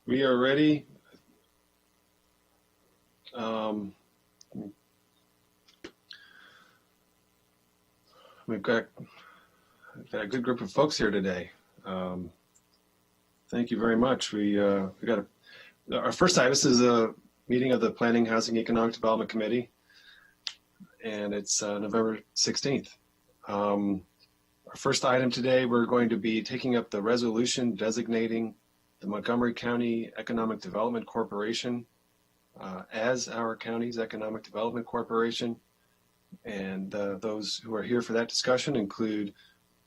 We are ready. Um, we've got a good group of folks here today. Thank you very much. We got our first item. This is a meeting of the Planning, Housing, Economic Development Committee, and it's November 16th. Our first item today, we're going to be taking up the resolution designating the Montgomery County Economic Development Corporation as our county's economic development corporation. And those who are here for that discussion include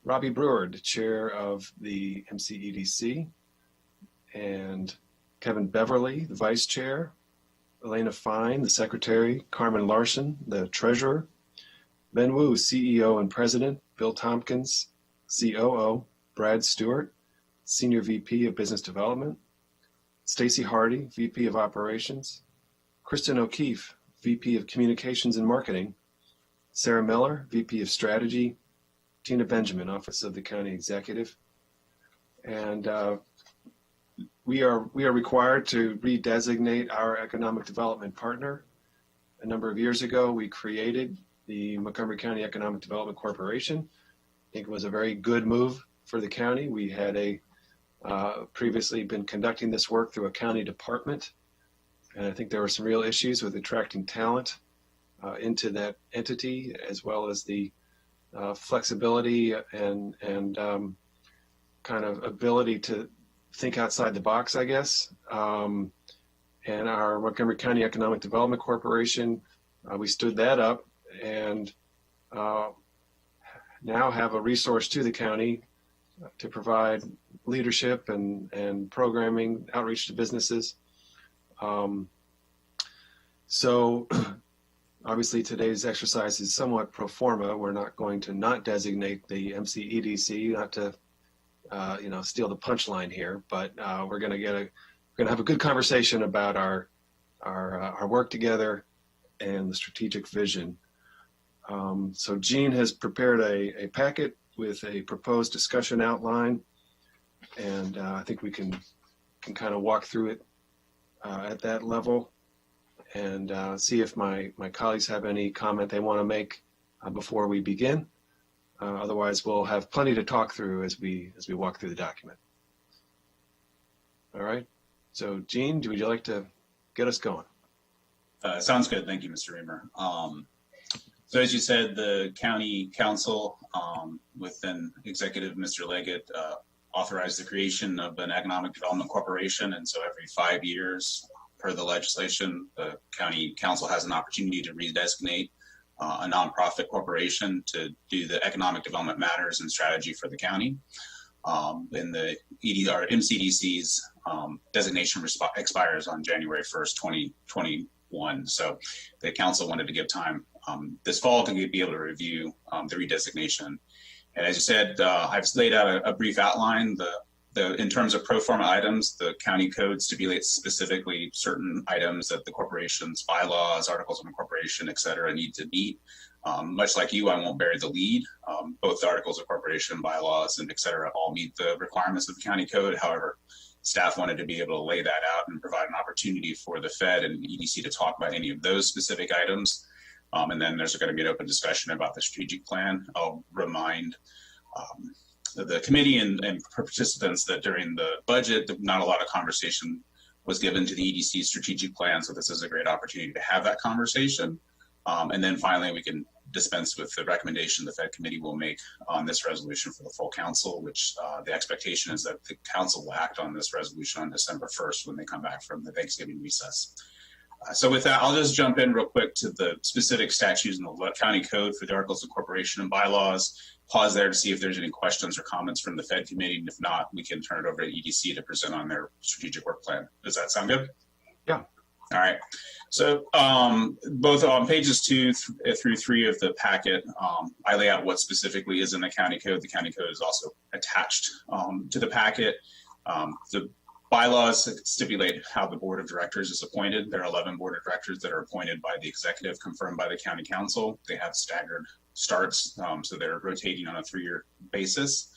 Robbie Brewer, the chair of the MCEDC, and Kevin Beverly, the vice chair, Elena Fine, the secretary, Carmen Larson, the treasurer, Ben Wu, CEO and president, Bill Tompkins, COO, Brad Stewart, senior VP of business development, Stacy Hardy, VP of operations, Kristen O'Keefe, VP of communications and marketing, Sarah Miller, VP of strategy, Tina Benjamin, office of the county executive. And we are required to redesignate our economic development partner. A number of years ago, we created the Montgomery County Economic Development Corporation. I think it was a very good move for the county. We had previously been conducting this work through a county department, and I think there were some real issues with attracting talent into that entity, as well as the flexibility and kind of ability to think outside the box, I guess. And our Montgomery County Economic Development Corporation, we stood that up and now have a resource to the county to provide leadership and programming, outreach to businesses. So obviously today's exercise is somewhat pro forma. We're not going to not designate the MCEDC, not to steal the punchline here, but we're going to have a good conversation about our work together and the strategic vision. So Jean has prepared a packet with a proposed discussion outline, and I think we can kind of walk through it at that level and see if my colleagues have any comment they want to make before we begin. Otherwise, we'll have plenty to talk through as we walk through the document. All right. So Jean, would you like to get us going? Sounds good. Thank you, Mr. Reamer. So as you said, the county council, with then executive Mr. Leggett, authorized the creation of an economic development corporation. And so every 5 years, per the legislation, the county council has an opportunity to redesignate a nonprofit corporation to do the economic development matters and strategy for the county. And the MCDC's designation expires on January 1st, 2021. So the council wanted to give time this fall to be able to review the redesignation. And as you said, I've laid out a brief outline. In terms of pro forma items, the county code stipulates specifically certain items that the corporation's bylaws, articles of incorporation, et cetera, need to meet. Much like you, I won't bury the lead. Both the articles of incorporation, bylaws, and et cetera all meet the requirements of the county code. However, staff wanted to be able to lay that out and provide an opportunity for the PHED and EDC to talk about any of those specific items. And then there's going to be an open discussion about the strategic plan. I'll remind the committee and participants that during the budget, not a lot of conversation was given to the EDC strategic plan. So this is a great opportunity to have that conversation. And then finally, we can dispense with the recommendation the PHED committee will make on this resolution for the full council, which the expectation is that the council will act on this resolution on December 1st when they come back from the Thanksgiving recess. So with that, I'll just jump in real quick to the specific statutes in the county code for the articles of incorporation and bylaws. Pause there to see if there's any questions or comments from the PHED committee. And if not, we can turn it over to EDC to present on their strategic work plan. Does that sound good? Yeah. All right. So both on pages 2 through 3 of the packet, I lay out what specifically is in the county code. The county code is also attached to the packet. The bylaws stipulate how the board of directors is appointed. There are 11 board of directors that are appointed by the executive, confirmed by the county council. They have staggered starts, so they're rotating on a 3-year basis.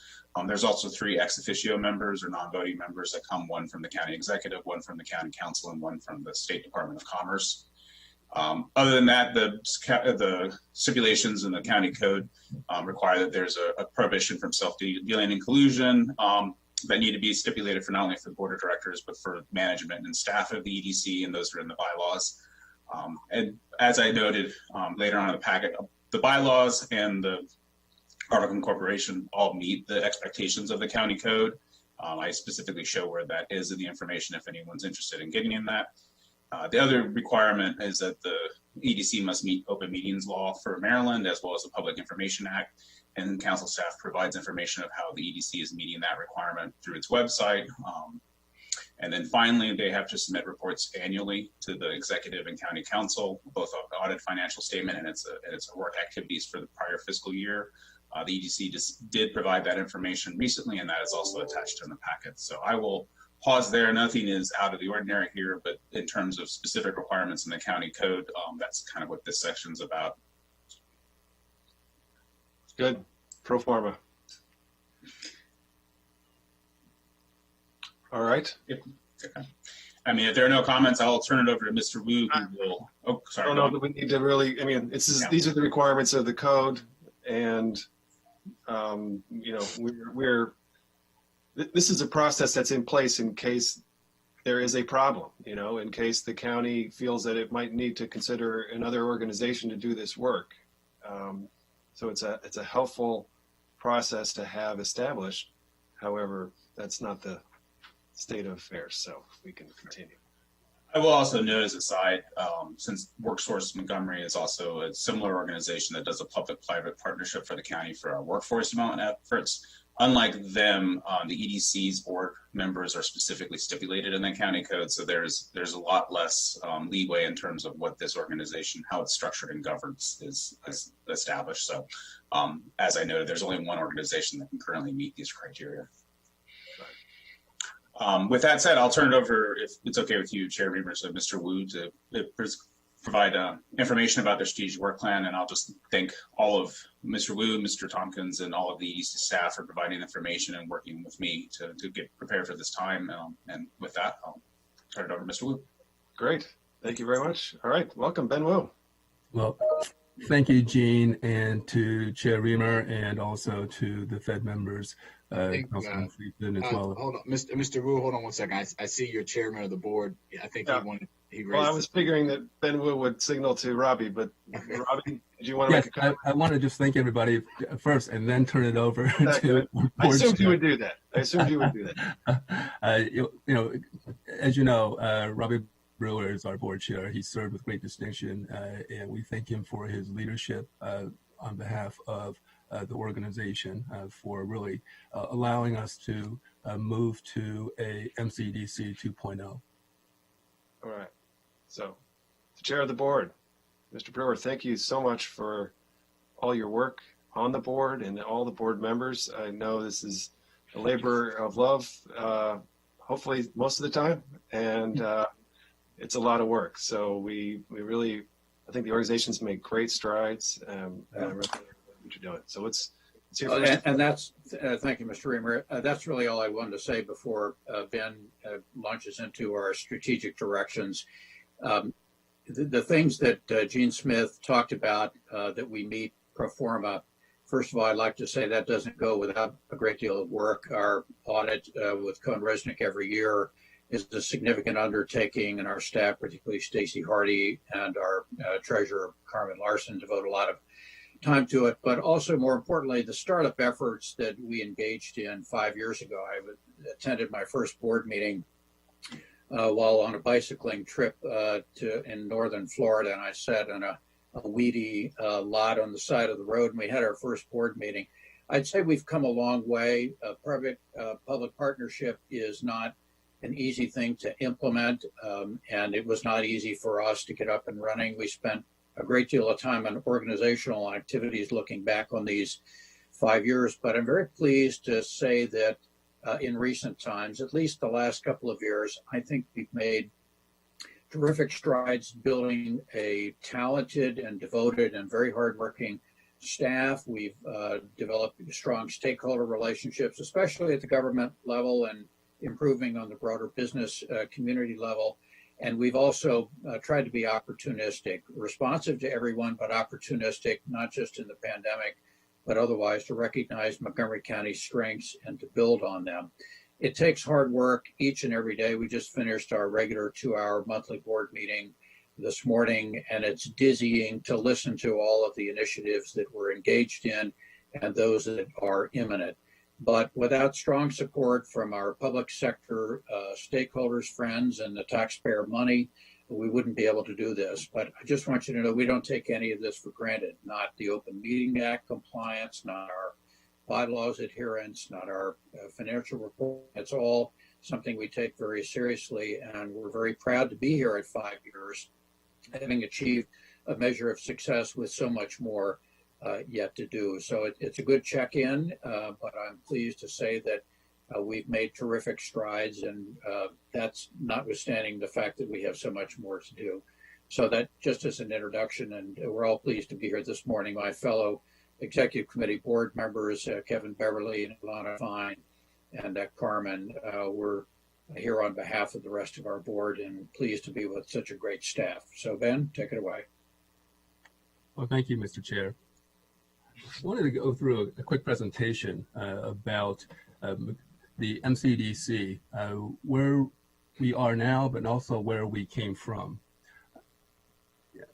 There's also 3 ex officio members or non-voting members that come, one from the county executive, one from the county council, and one from the State Department of Commerce. Other than that, the stipulations in the county code require that there's a prohibition from self-dealing and collusion that need to be stipulated for not only for the board of directors, but for management and staff of the EDC, and those are in the bylaws. And as I noted later on in the packet, the bylaws and the article of incorporation all meet the expectations of the county code. I specifically show where that is in the information if anyone's interested in getting in that. The other requirement is that the EDC must meet open meetings law for Maryland, as well as the Public Information Act, and council staff provides information of how the EDC is meeting that requirement through its website. And then finally, they have to submit reports annually to the executive and county council, both of the audit financial statement and its work activities for the prior fiscal year. The EDC just did provide that information recently, and that is also attached in the packet. So I will pause there. Nothing is out of the ordinary here, but in terms of specific requirements in the county code, that's kind of what this section's about. Good. Pro forma. All right. Yep. Okay. I mean, if there are no comments, I'll turn it over to Mr. Wu, who will. Oh, sorry. I don't know that we need to really. I mean, these are the requirements of the code, and you know, this is a process that's in place in case there is a problem. You know, in case the county feels that it might need to consider another organization to do this work. So it's a helpful process to have established. However, that's not the state of affairs, so we can continue. I will also note as a side, since WorkSource Montgomery is also a similar organization that does a public-private partnership for the county for our workforce development efforts. Unlike them, the EDC's board members are specifically stipulated in the county code, so there's a lot less leeway in terms of what this organization, how it's structured and governed is established. So as I noted, there's only one organization that can currently meet these criteria. With that said, I'll turn it over, if it's okay with you, Chair Reamer, so Mr. Wu, to provide information about their strategic work plan, and I'll just thank all of Mr. Wu, Mr. Tompkins, and all of the EDC staff for providing information and working with me to get prepared for this time. And with that, I'll turn it over to Mr. Wu. Great. Thank you very much. All right. Welcome, Ben Wu. Well, thank you, Gene, and to Chair Reamer, and also to the PHED members. Councilman Friedman as well. Hold on, Mr. Wu, hold on one second. I see you're chairman of the board. I think he raised. Well, I was figuring that Ben Wu would signal to Robbie, but Robbie, did you want to make a comment? I want to just thank everybody first and then turn it over to. I assumed you would do that. You know, as you know, Robbie Brewer is our board chair. He served with great distinction, and we thank him for his leadership on behalf of the organization for really allowing us to move to a MCDC 2.0. All right. So, the chair of the board, Mr. Brewer, thank you so much for all your work on the board and all the board members. I know this is a labor of love, hopefully most of the time, and it's a lot of work. So we really, I think the organization's made great strides, and I really like what you're doing. So let's hear first. And that's, thank you, Mr. Reamer. That's really all I wanted to say before Ben launches into our strategic directions. The things that Gene Smith talked about that we meet pro forma, first of all, I'd like to say that doesn't go without a great deal of work. Our audit with Cohen Resnick every year is a significant undertaking, and our staff, particularly Stacy Hardy and our treasurer, Carmen Larson, devote a lot of time to it. But also, more importantly, the startup efforts that we engaged in 5 years ago. I attended my first board meeting while on a bicycling trip in northern Florida, and I sat in a weedy lot on the side of the road, and we had our first board meeting. I'd say we've come a long way. Public partnership is not an easy thing to implement, and it was not easy for us to get up and running. We spent a great deal of time on organizational activities looking back on these 5 years, but I'm very pleased to say that in recent times, at least the last couple of years, I think we've made terrific strides building a talented and devoted and very hardworking staff. We've developed strong stakeholder relationships, especially at the government level, and improving on the broader business community level. And we've also tried to be opportunistic, responsive to everyone, but opportunistic, not just in the pandemic, but otherwise, to recognize Montgomery County's strengths and to build on them. It takes hard work each and every day. We just finished our regular 2-hour monthly board meeting this morning, and it's dizzying to listen to all of the initiatives that we're engaged in and those that are imminent. But without strong support from our public sector stakeholders, friends, and the taxpayer money, we wouldn't be able to do this. But I just want you to know we don't take any of this for granted, not the Open Meeting Act compliance, not our bylaws adherence, not our financial report. It's all something we take very seriously, and we're very proud to be here at 5 years, having achieved a measure of success with so much more yet to do. So it's a good check-in, but I'm pleased to say that we've made terrific strides, and that's notwithstanding the fact that we have so much more to do. So that just as an introduction, and we're all pleased to be here this morning. My fellow Executive Committee board members, Kevin Beverly and Ilana Fine and Carmen, we're here on behalf of the rest of our board and pleased to be with such a great staff. So Ben, take it away. Well, thank you, Mr. Chair. I wanted to go through a quick presentation about the MCDC, where we are now, but also where we came from. Yeah.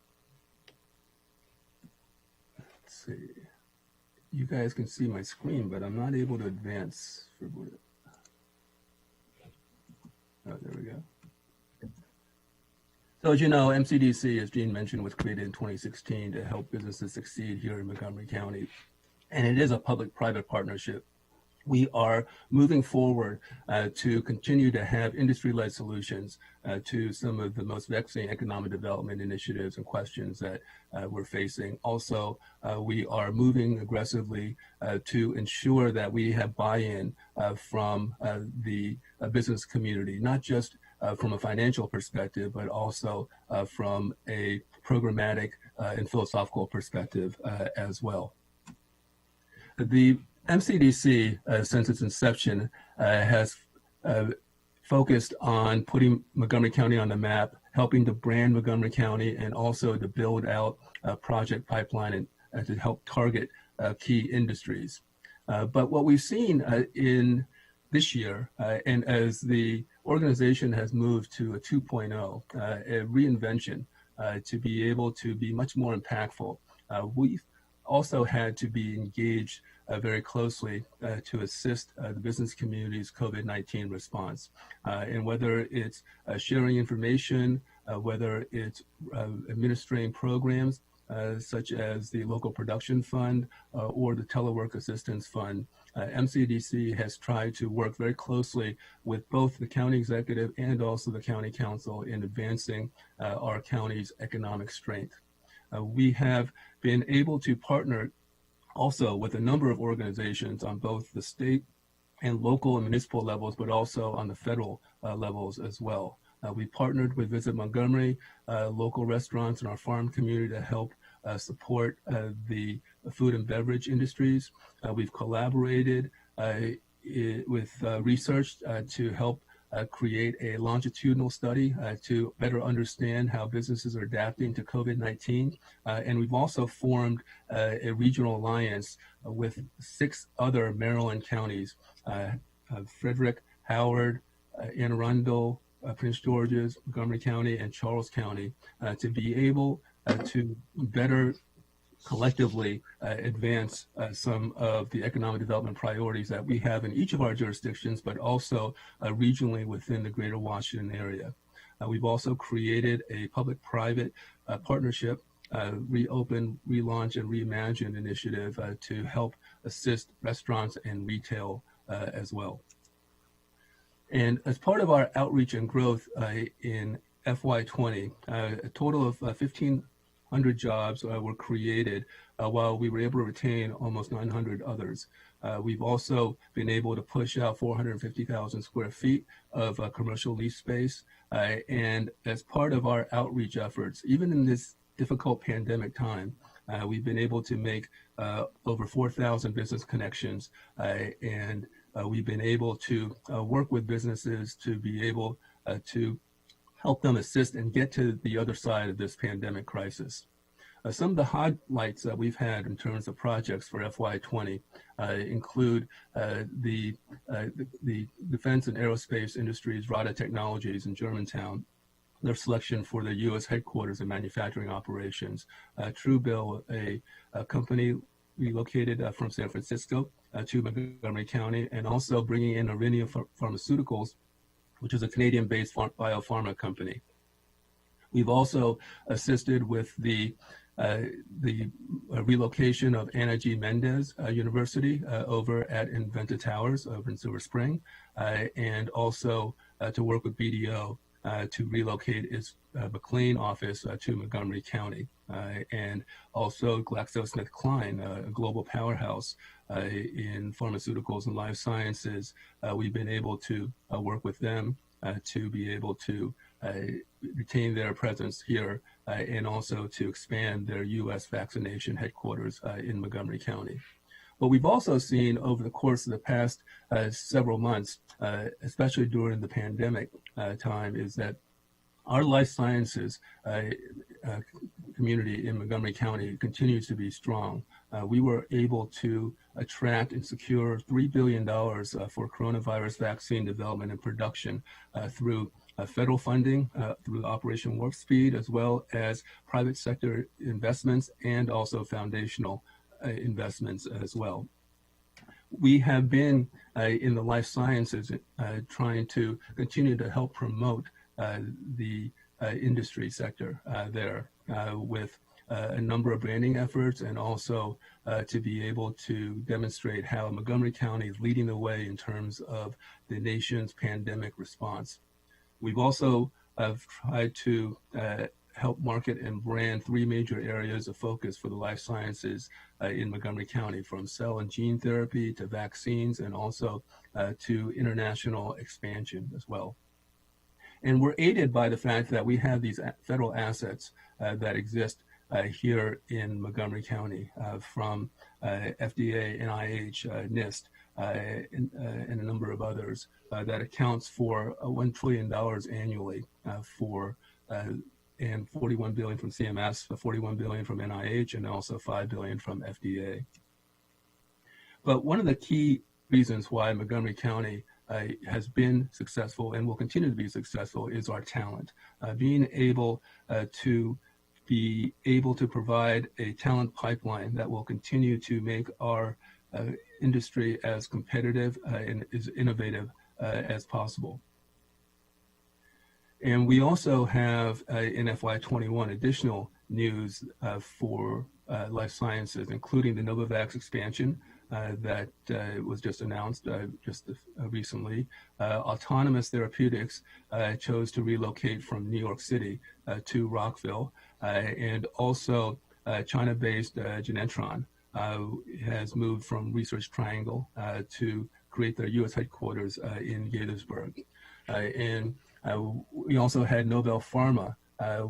Let's see. You guys can see my screen, but I'm not able to advance. Oh, there we go. So as you know, MCDC, as Gene mentioned, was created in 2016 to help businesses succeed here in Montgomery County. And it is a public-private partnership. We are moving forward to continue to have industry-led solutions to some of the most vexing economic development initiatives and questions that we're facing. Also, we are moving aggressively to ensure that we have buy-in from the business community, not just from a financial perspective, but also from a programmatic and philosophical perspective as well. The MCDC, since its inception, has focused on putting Montgomery County on the map, helping to brand Montgomery County, and also to build out a project pipeline and to help target key industries. But what we've seen in this year, and as the organization has moved to a 2.0, a reinvention to be able to be much more impactful, we've also had to be engaged very closely to assist the business community's COVID-19 response. And whether it's sharing information, whether it's administering programs such as the Local Production Fund or the Telework Assistance Fund, MCDC has tried to work very closely with both the county executive and also the county council in advancing our county's economic strength. We have been able to partner also with a number of organizations on both the state and local and municipal levels, but also on the federal levels as well. We partnered with Visit Montgomery, local restaurants in our farm community to help support the food and beverage industries. We've collaborated with research to help create a longitudinal study to better understand how businesses are adapting to COVID-19. And we've also formed a regional alliance with 6 other Maryland counties, Frederick, Howard, Anne Arundel, Prince George's, Montgomery County, and Charles County, to be able to better collectively advance some of the economic development priorities that we have in each of our jurisdictions, but also regionally within the greater Washington area. We've also created a public-private partnership, Reopen, Relaunch, and Reimagine initiative to help assist restaurants and retail as well. And as part of our outreach and growth in FY20, a total of 1,500 jobs were created while we were able to retain almost 900 others. We've also been able to push out 450,000 square feet of commercial lease space. And as part of our outreach efforts, even in this difficult pandemic time, We've been able to make over 4,000 business connections, and we've been able to work with businesses to be able to help them assist and get to the other side of this pandemic crisis. Some of the highlights that we've had in terms of projects for FY20 include the defense and aerospace industries, RADA Technologies in Germantown, their selection for the U.S. headquarters and manufacturing operations. Truebill, a company relocated from San Francisco to Montgomery County, and also bringing in Aurinia Pharmaceuticals, which is a Canadian-based biopharma company. We've also assisted with the relocation of Ana G. Mendez University over at Inventa Towers over in Silver Spring, and also to work with BDO to relocate its McLean office to Montgomery County. And also GlaxoSmithKline, a global powerhouse in pharmaceuticals and life sciences. We've been able to work with them to be able to retain their presence here and also to expand their U.S. vaccination headquarters in Montgomery County. What we've also seen over the course of the past several months, especially during the pandemic time, is that our life sciences community in Montgomery County continues to be strong. We were able to attract and secure $3 billion for coronavirus vaccine development and production through federal funding, through Operation Warp Speed, as well as private sector investments and also foundational investments as well. We have been in the life sciences trying to continue to help promote the industry sector there with a number of branding efforts, and also to be able to demonstrate how Montgomery County is leading the way in terms of the nation's pandemic response. We've also tried to help market and brand three major areas of focus for the life sciences in Montgomery County, from cell and gene therapy to vaccines, and also to international expansion as well. And we're aided by the fact that we have these federal assets that exist here in Montgomery County from FDA, NIH, NIST, and a number of others that accounts for $1 trillion annually for and $41 billion from CMS, $41 billion from NIH, and also $5 billion from FDA. But one of the key reasons why Montgomery County has been successful and will continue to be successful is our talent. Being able to provide a talent pipeline that will continue to make our industry as competitive and as innovative as possible. And we also have in FY21 additional news for life sciences, including the Novavax expansion that was just announced recently. Autonomous Therapeutics chose to relocate from New York City to Rockville, and also China-based Genentron has moved from Research Triangle to create their U.S. headquarters in Gaithersburg. And we also had Nobel Pharma,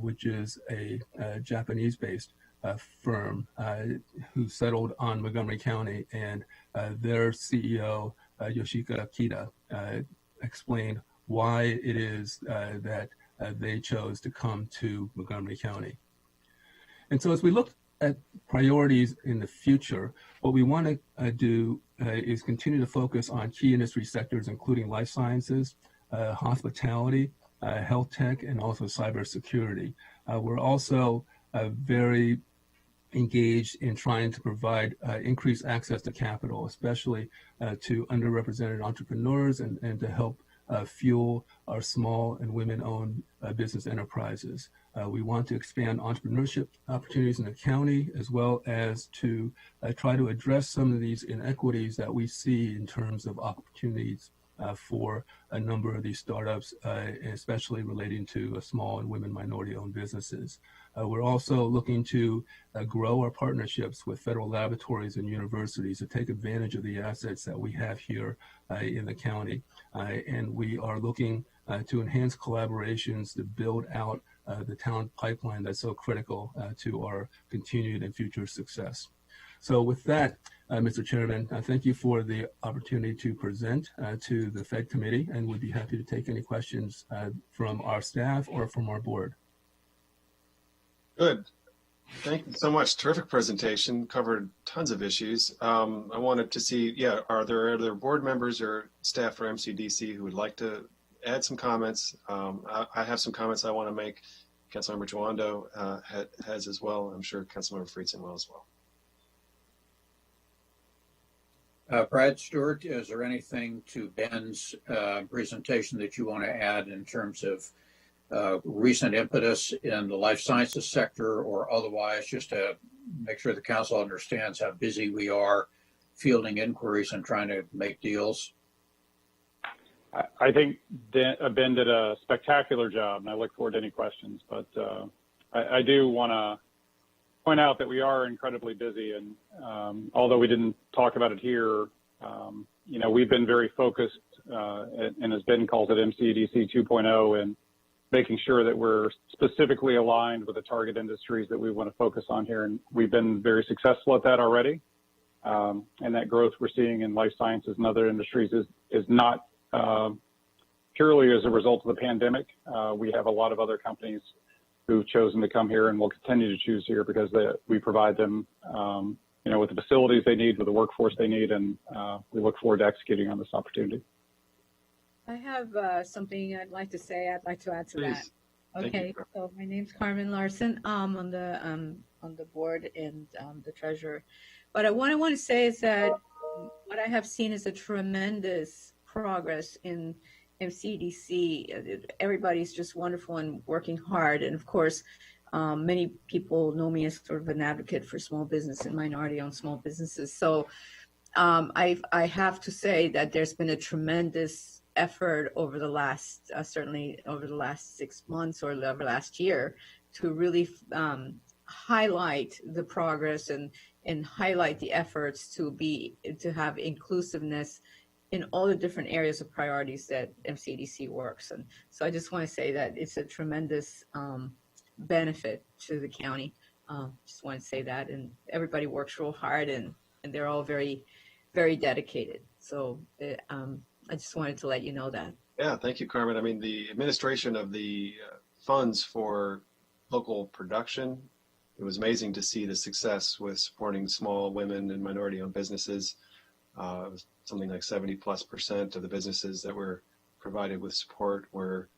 which is a Japanese-based firm who settled on Montgomery County, and their CEO, Yoshika Akita, explained why it is that they chose to come to Montgomery County. And so as we look at priorities in the future, what we want to do is continue to focus on key industry sectors, including life sciences, hospitality, health tech, and also cybersecurity. We're also very engaged in trying to provide increased access to capital, especially to underrepresented entrepreneurs, and to help fuel our small and women-owned business enterprises. We want to expand entrepreneurship opportunities in the county, as well as to try to address some of these inequities that we see in terms of opportunities for a number of these startups, especially relating to small and women minority-owned businesses. We're also looking to grow our partnerships with federal laboratories and universities to take advantage of the assets that we have here in the county. And we are looking to enhance collaborations to build out the talent pipeline that's so critical to our continued and future success. So with that, Mr. Chairman, thank you for the opportunity to present to the PHED committee, and we'd be happy to take any questions from our staff or from our board. Good. Thank you so much. Terrific presentation. Covered tons of issues. I wanted to see, are there other board members or staff for MCDC who would like to add some comments? I have some comments I want to make. Councilmember Joando has as well. I'm sure Councilmember Friedson will as well. Brad Stewart, is there anything to Ben's presentation that you want to add in terms of recent impetus in the life sciences sector or otherwise, just to make sure the council understands how busy we are fielding inquiries and trying to make deals? I think Ben did a spectacular job, and I look forward to any questions. But I do want to point out that we are incredibly busy, and although we didn't talk about it here, we've been very focused, and as Ben calls it, MCDC 2.0, and making sure that we're specifically aligned with the target industries that we want to focus on here. And we've been very successful at that already. And that growth we're seeing in life sciences and other industries is not purely as a result of the pandemic. We have a lot of other companies who've chosen to come here and will continue to choose here because we provide them, with the facilities they need, with the workforce they need, and we look forward to executing on this opportunity. I have something I'd like to say. I'd like to add to that. Okay, so my name's Carmen Larson. I'm on the board and the treasurer. But what I want to say is that what I have seen is a tremendous progress in MCDC. Everybody's just wonderful and working hard. And of course, many people know me as sort of an advocate for small business and minority-owned small businesses. So I have to say that there's been a tremendous effort over the last, certainly over the last 6 months or over last year, to really highlight the progress and highlight the efforts to have inclusiveness in all the different areas of priorities that MCDC works. And so I just want to say that it's a tremendous benefit to the county. Just want to say that, and everybody works real hard, and they're all very, very dedicated. So I just wanted to let you know that. Yeah, thank you, Carmen. I mean, the administration of the funds for local production, it was amazing to see the success with supporting small women and minority-owned businesses. It was something like 70+% of the businesses that were provided with support were,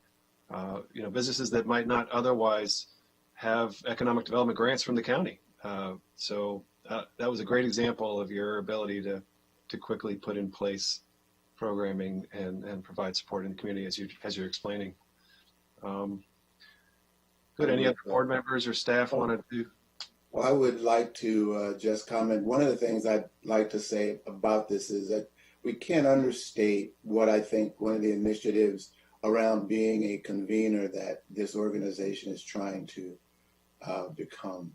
businesses that might not otherwise have economic development grants from the county. So that was a great example of your ability to quickly put in place programming and provide support in the community as you're explaining. Good. Any other board members or staff want to do? Well, I would like to just comment. One of the things I'd like to say about this is that we can't understate what I think one of the initiatives around being a convener that this organization is trying to become.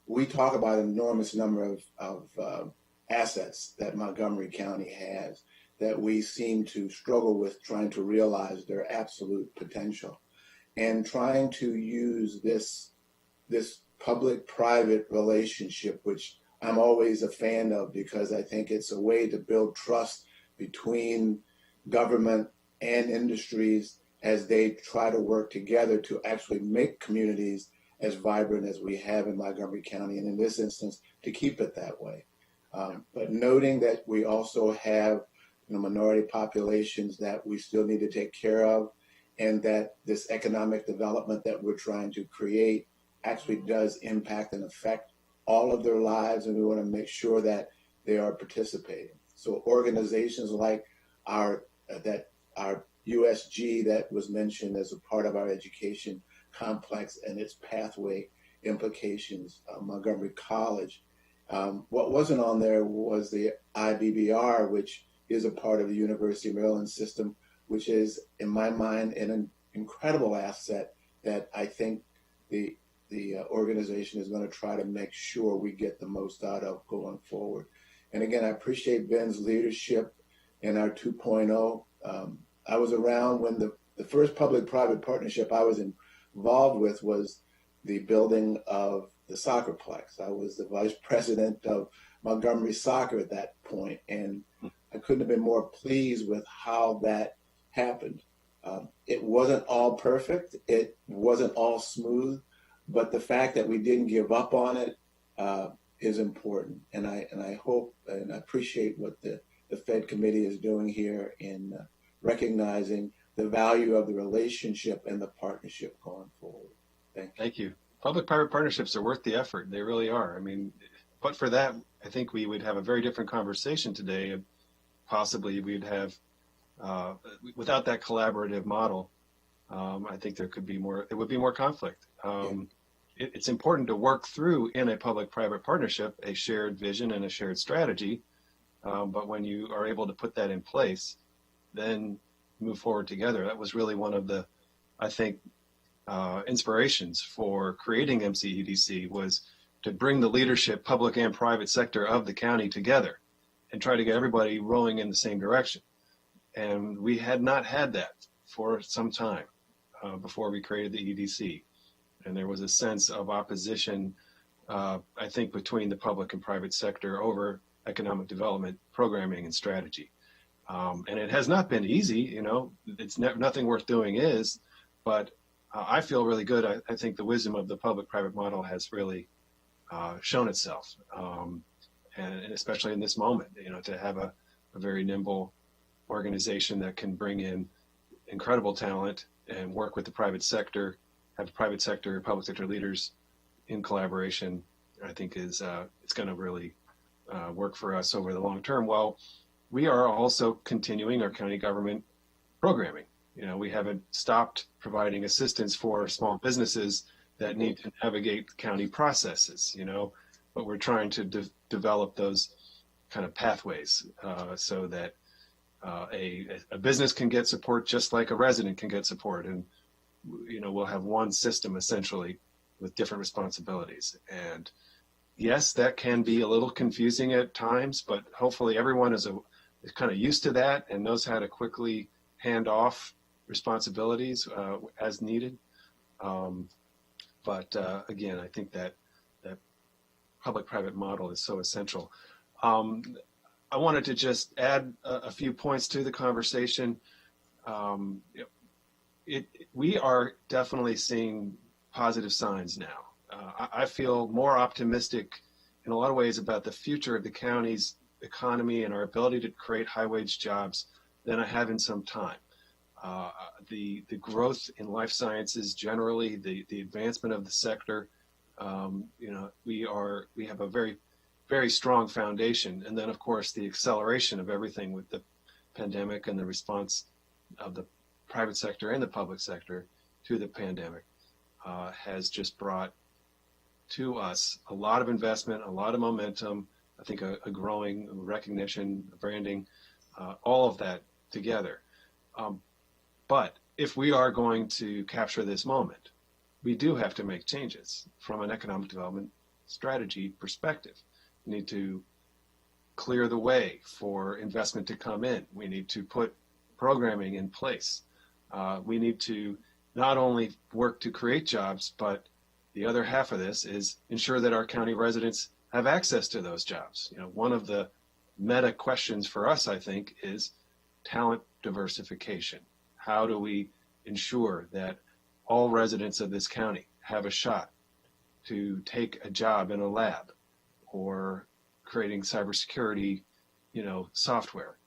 We talk about an enormous number of assets that Montgomery County has that we seem to struggle with trying to realize their absolute potential, and trying to use this public-private relationship, which I'm always a fan of because I think it's a way to build trust between government and industries as they try to work together to actually make communities as vibrant as we have in Montgomery County, and in this instance, to keep it that way. But noting that we also have minority populations that we still need to take care of, and that this economic development that we're trying to create actually does impact and affect all of their lives, and we want to make sure that they are participating. So organizations like our USG that was mentioned as a part of our education complex and its pathway implications, Montgomery College. What wasn't on there was the IBBR, which is a part of the University of Maryland system, which is, in my mind, an incredible asset that I think the organization is going to try to make sure we get the most out of going forward. And again, I appreciate Ben's leadership in our 2.0. I was around when the the first public-private partnership I was involved with was the building of the soccerplex. I was the vice president of Montgomery Soccer at that point, and I couldn't have been more pleased with how that happened. It wasn't all perfect. It wasn't all smooth, but the fact that we didn't give up on it is important. And I hope and I appreciate what the PHED committee is doing here in recognizing the value of the relationship and the partnership going forward. Thank you. Thank you. Public-private partnerships are worth the effort. They really are. I mean, but for that, I think we would have a very different conversation today. Possibly we'd have, without that collaborative model, I think there would be more conflict. It's important to work through in a public-private partnership, a shared vision and a shared strategy. But when you are able to put that in place, then move forward together. That was really one of the, I think, inspirations for creating MCEDC, was to bring the leadership, public and private sector of the county together and try to get everybody rowing in the same direction. And we had not had that for some time before we created the EDC. And there was a sense of opposition, I think, between the public and private sector over economic development programming and strategy. And it has not been easy, you know, it's nothing worth doing is, but I feel really good. I think the wisdom of the public-private model has really shown itself, and especially in this moment, you know, to have a very nimble organization that can bring in incredible talent and work with the private sector, have private sector, public sector leaders in collaboration, I think is it's going to really work for us over the long term. While we are also continuing our county government programming. You know, we haven't stopped providing assistance for small businesses that need to navigate county processes, you know, but we're trying to develop those kind of pathways so that a business can get support just like a resident can get support. And, you know, we'll have one system essentially with different responsibilities. And yes, that can be a little confusing at times, but hopefully everyone is kind of used to that and knows how to quickly hand off responsibilities as needed. But again, I think that public-private model is so essential. I wanted to just add a few points to the conversation. We are definitely seeing positive signs now. I feel more optimistic in a lot of ways about the future of the county's economy and our ability to create high-wage jobs than I have in some time. The growth in life sciences generally, the advancement of the sector, you know, we have a very, very strong foundation. And then, of course, the acceleration of everything with the pandemic and the response of the private sector and the public sector to the pandemic has just brought to us a lot of investment, a lot of momentum, I think a growing recognition, branding, all of that together. But if we are going to capture this moment, we do have to make changes from an economic development strategy perspective. We need to clear the way for investment to come in. We need to put programming in place. We need to not only work to create jobs, but the other half of this is ensure that our county residents have access to those jobs. You know, one of the meta questions for us, I think, is talent diversification. How do we ensure that all residents of this county have a shot to take a job in a lab or creating cybersecurity, you know, software?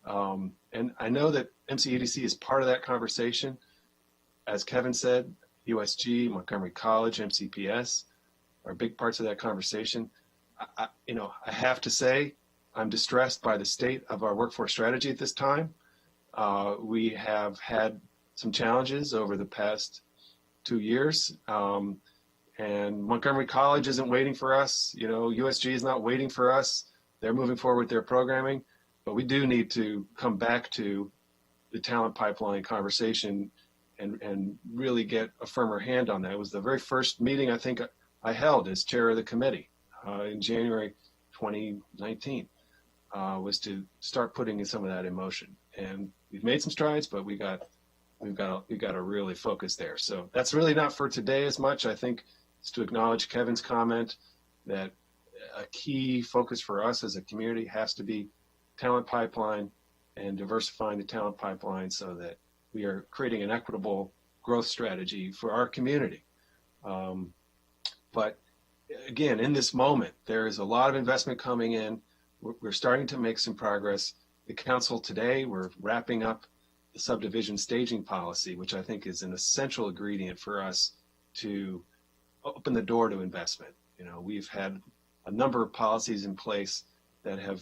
And I know that MCEDC is part of that conversation. As Kevin said, USG, Montgomery College, MCPS are big parts of that conversation. I have to say, I'm distressed by the state of our workforce strategy at this time. We have had some challenges over the past 2 years, and Montgomery College isn't waiting for us. You know, USG is not waiting for us. They're moving forward with their programming, but we do need to come back to the talent pipeline conversation and really get a firmer hand on that. It was the very first meeting I think I held as chair of the committee in January 2019, was to start putting some of that in motion. And we've made some strides, but we got we've got to really focus there. So that's really not for today as much. I think it's to acknowledge Kevin's comment that a key focus for us as a community has to be talent pipeline and diversifying the talent pipeline so that we are creating an equitable growth strategy for our community. But again, in this moment, there is a lot of investment coming in. We're starting to make some progress. The council today, we're wrapping up the subdivision staging policy, which I think is an essential ingredient for us to open the door to investment. You know, we've had a number of policies in place that have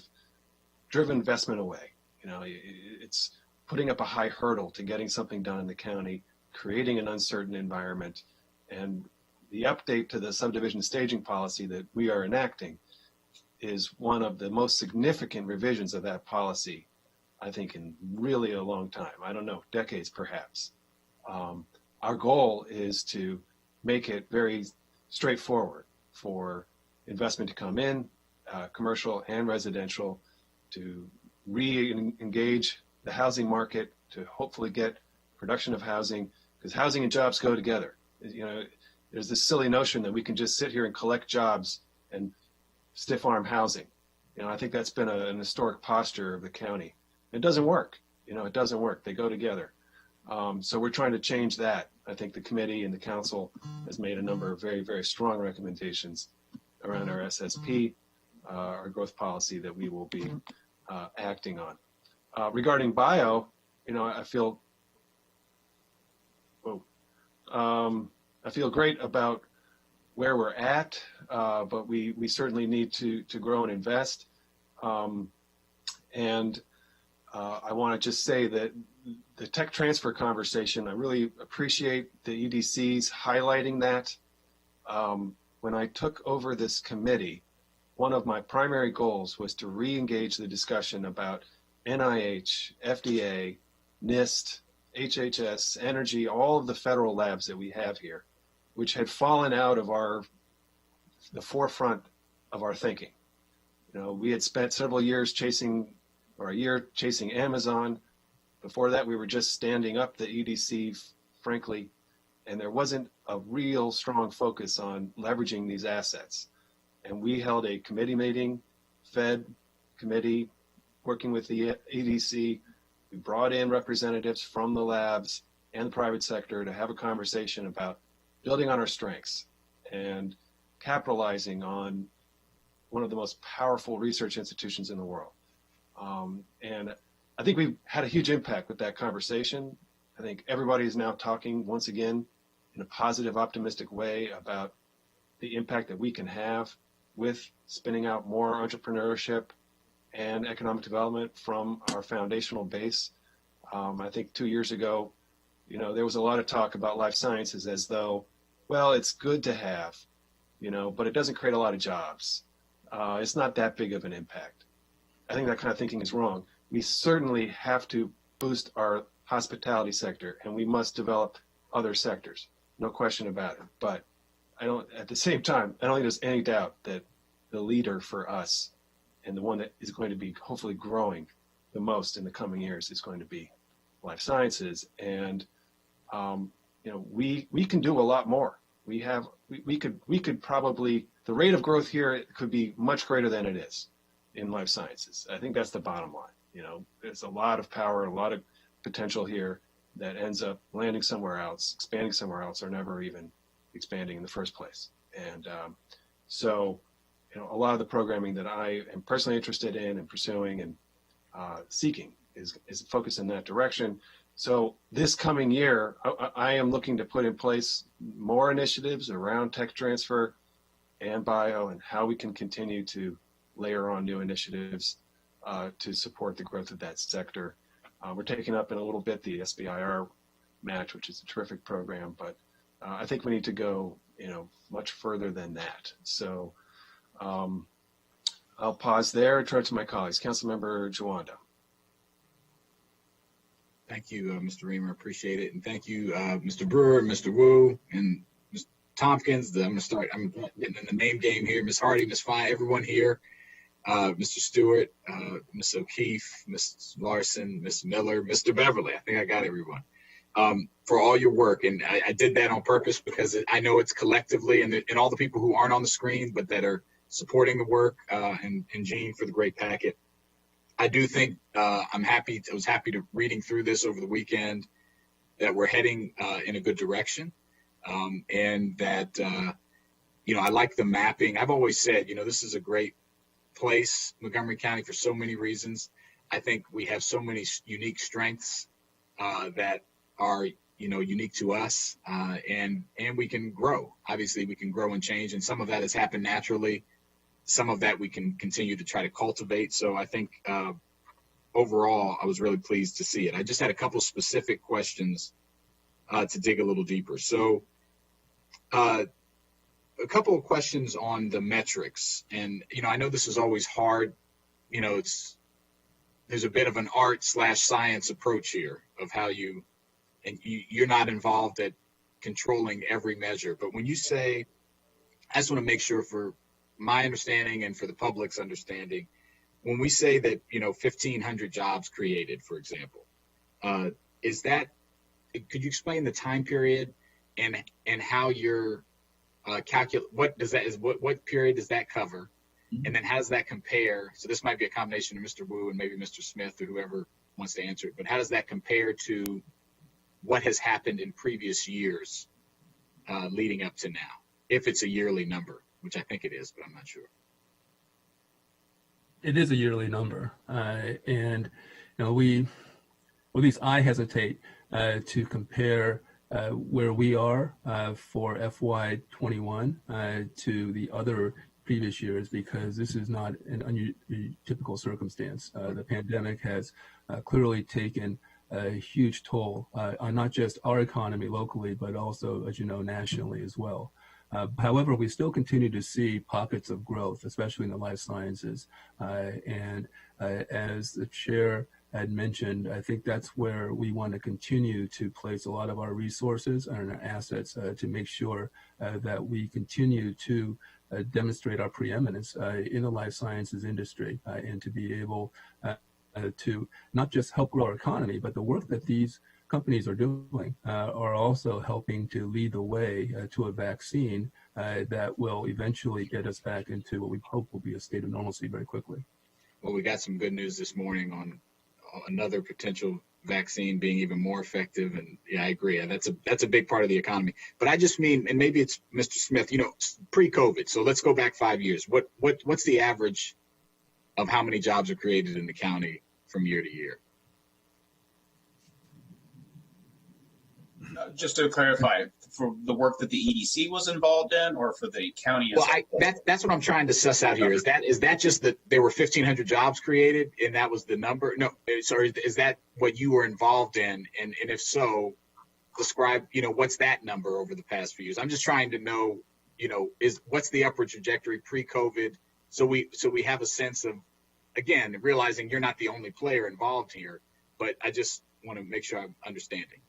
driven investment away. You know, it's putting up a high hurdle to getting something done in the county, creating an uncertain environment, and the update to the subdivision staging policy that we are enacting is one of the most significant revisions of that policy, I think, in really a long time. I don't know, decades perhaps. Our goal is to make it very straightforward for investment to come in, commercial and residential, to re-engage the housing market, to hopefully get production of housing, because housing and jobs go together. You know, there's this silly notion that we can just sit here and collect jobs and stiff arm housing. You know, I think that's been an historic posture of the county. It doesn't work. You know, it doesn't work. They go together. So we're trying to change that. I think the committee and the council has made a number of very, very strong recommendations around our SSP, our growth policy that we will be acting on. Regarding bio, you know, I feel great about where we're at, but we certainly need to grow and invest. And I want to just say that the tech transfer conversation, I really appreciate the EDCs highlighting that. When I took over this committee, one of my primary goals was to re-engage the discussion about NIH, FDA, NIST, HHS, energy, all of the federal labs that we have here, which had fallen out of the forefront of our thinking. You know, we had spent several years chasing Amazon. Before that, we were just standing up the EDC, frankly, and there wasn't a real strong focus on leveraging these assets. And we held a committee meeting, PHED committee, working with the EDC. We brought in representatives from the labs and the private sector to have a conversation about building on our strengths and capitalizing on one of the most powerful research institutions in the world. And I think we've had a huge impact with that conversation. I think everybody is now talking once again in a positive, optimistic way about the impact that we can have with spinning out more entrepreneurship and economic development from our foundational base. I think 2 years ago, you know, there was a lot of talk about life sciences as though, well, it's good to have, you know, but it doesn't create a lot of jobs. It's not that big of an impact. I think that kind of thinking is wrong. We certainly have to boost our hospitality sector, and we must develop other sectors, no question about it. But at the same time, I don't think there's any doubt that the leader for us and the one that is going to be hopefully growing the most in the coming years is going to be life sciences. And, you know, we can do a lot more. We could probably, the rate of growth here could be much greater than it is in life sciences. I think that's the bottom line. You know, there's a lot of power, a lot of potential here that ends up landing somewhere else, expanding somewhere else, or never even expanding in the first place. And so, you know, a lot of the programming that I am personally interested in and pursuing and seeking is focused in that direction. So this coming year, I am looking to put in place more initiatives around tech transfer and bio and how we can continue to layer on new initiatives to support the growth of that sector. We're taking up in a little bit the SBIR match, which is a terrific program, but I think we need to go, you know, much further than that. So I'll pause there and turn to my colleagues. Councilmember Jawanda. Thank you, Mr. Reamer. Appreciate it. And thank you, Mr. Brewer, Mr. Wu, and Ms. Tompkins. I'm getting in the name game here. Ms. Hardy, Ms. Fine, everyone here. Mr. Stewart, Ms. O'Keefe, Ms. Larson, Ms. Miller, Mr. Beverly. I think I got everyone. for all your work. And I did that on purpose because I know it's collectively and all the people who aren't on the screen, but that are supporting the work, and Gene for the great packet. I do think I was happy to reading through this over the weekend that we're heading in a good direction. And that, I like the mapping. I've always said, this is a great place, Montgomery County, for so many reasons. I think we have so many unique strengths that are, unique to us, and we can grow. Obviously, we can grow and change, and some of that has happened naturally. Some of that we can continue to try to cultivate. So I think overall, I was really pleased to see it. I just had a couple specific questions to dig a little deeper. So a couple of questions on the metrics. And, I know this is always hard. There's a bit of an art/science approach here of how you're not involved at controlling every measure. But when you say, I just want to make sure for my understanding and for the public's understanding, when we say that, 1,500 jobs created, for example, is that, could you explain the time period and how you're what period does that cover? And then how does that compare? So this might be a combination of Mr. Wu and maybe Mr. Smith or whoever wants to answer it, but how does that compare to what has happened in previous years leading up to now, if it's a yearly number, which I think it is, but I'm not sure. It is a yearly number. And, we, or at least I hesitate to compare where we are for FY21 to the other previous years, because this is not an typical circumstance. The pandemic has clearly taken a huge toll on not just our economy locally, but also, as you know, nationally as well. However, we still continue to see pockets of growth, especially in the life sciences. And as the chair had mentioned, I think that's where we want to continue to place a lot of our resources and our assets to make sure that we continue to demonstrate our preeminence in the life sciences industry and to be able to not just help grow our economy, but the work that these companies are doing are also helping to lead the way to a vaccine that will eventually get us back into what we hope will be a state of normalcy very quickly. Well, we got some good news this morning on another potential vaccine being even more effective. And yeah, I agree. That's a big part of the economy. But I just mean, and maybe it's Mr. Smith, pre-COVID. So let's go back 5 years. What's the average of how many jobs are created in the county from year to year? Just to clarify, for the work that the EDC was involved in, or for the county? That's what I'm trying to suss out here. Is that just that there were 1,500 jobs created and that was the number? No, sorry. Is that what you were involved in? And if so, describe, what's that number over the past few years? I'm just trying to know, what's the upward trajectory pre-COVID? So we have a sense of, again, realizing you're not the only player involved here, but I just want to make sure I'm understanding.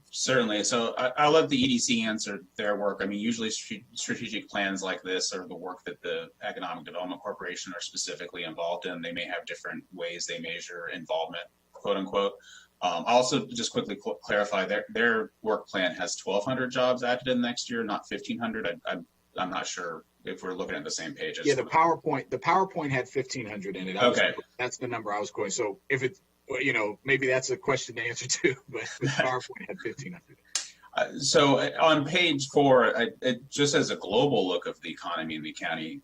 Certainly. So I'll let the EDC answer their work. I mean, usually strategic plans like this are the work that the Economic Development Corporation are specifically involved in. They may have different ways they measure involvement, quote unquote. I'll also just quickly clarify their work plan has 1,200 jobs added in next year, not 1,500. I'm not sure if we're looking at the same page. Yeah, the PowerPoint had 1,500 in it. Okay. That's the number I was quoting. So if it's, maybe that's a question to answer too, but the PowerPoint had 1,500. So on page 4, it just as a global look of the economy in the county,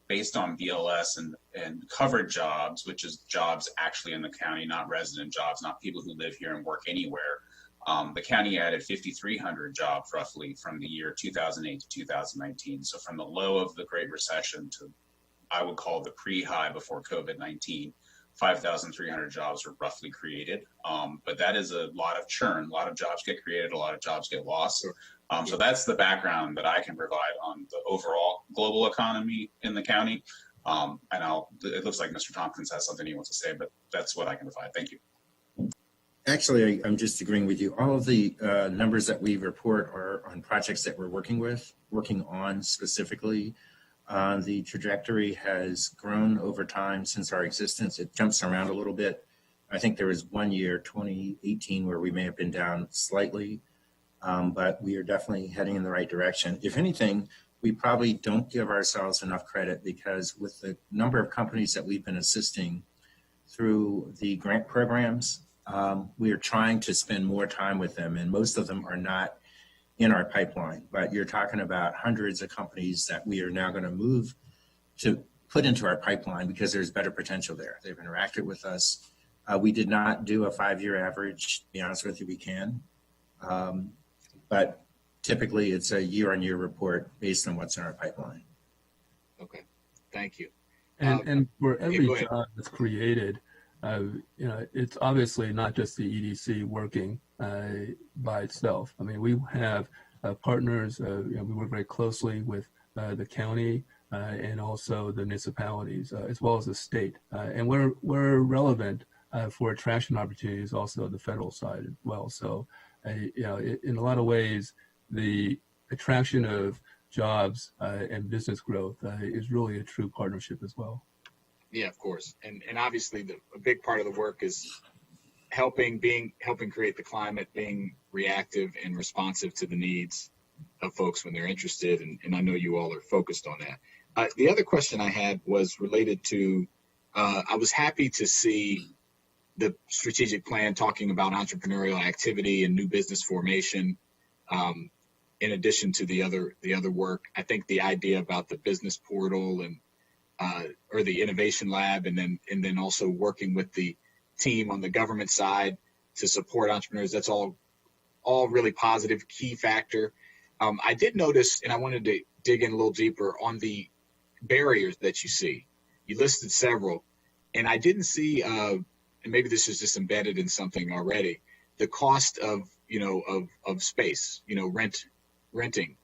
based on BLS and covered jobs, which is jobs actually in the county, not resident jobs, not people who live here and work anywhere. The county added 5,300 jobs roughly from the year 2008 to 2019. So from the low of the Great Recession to, I would call the pre-high before COVID-19, 5,300 jobs were roughly created. But that is a lot of churn. A lot of jobs get created, a lot of jobs get lost. So that's the background that I can provide on the overall global economy in the county. And it looks like Mr. Tompkins has something he wants to say, but that's what I can provide. Thank you. Actually, I'm just agreeing with you. All of the numbers that we report are on projects that we're working on specifically. The trajectory has grown over time since our existence. It jumps around a little bit I think there was one year, 2018, where we may have been down slightly, but we are definitely heading in the right direction. If anything, we probably don't give ourselves enough credit because with the number of companies that we've been assisting through the grant programs, we are trying to spend more time with them, and most of them are not in our pipeline. But you're talking about hundreds of companies that we are now going to move to put into our pipeline because there's better potential there. They've interacted with us. We did not do a 5-year average. To be honest with you, we can. But typically it's a year-on-year report based on what's in our pipeline. Okay, thank you. And for every job that's created, it's obviously not just the EDC working by itself. I mean, we have partners. We work very closely with the county and also the municipalities, as well as the state. And we're relevant for attraction opportunities, also the federal side as well. So, in a lot of ways, the attraction of jobs and business growth is really a true partnership as well. Yeah, of course. And obviously a big part of the work is helping create the climate, being reactive and responsive to the needs of folks when they're interested. And I know you all are focused on that. The other question I had was related to, I was happy to see the strategic plan talking about entrepreneurial activity and new business formation. In addition to the other work, I think the idea about the business portal and or the innovation lab, and then also working with the team on the government side to support entrepreneurs, that's all really positive, key factor. I did notice, and I wanted to dig in a little deeper on the barriers that you see. You listed several, and I didn't see, and maybe this is just embedded in something already, the cost of space, renting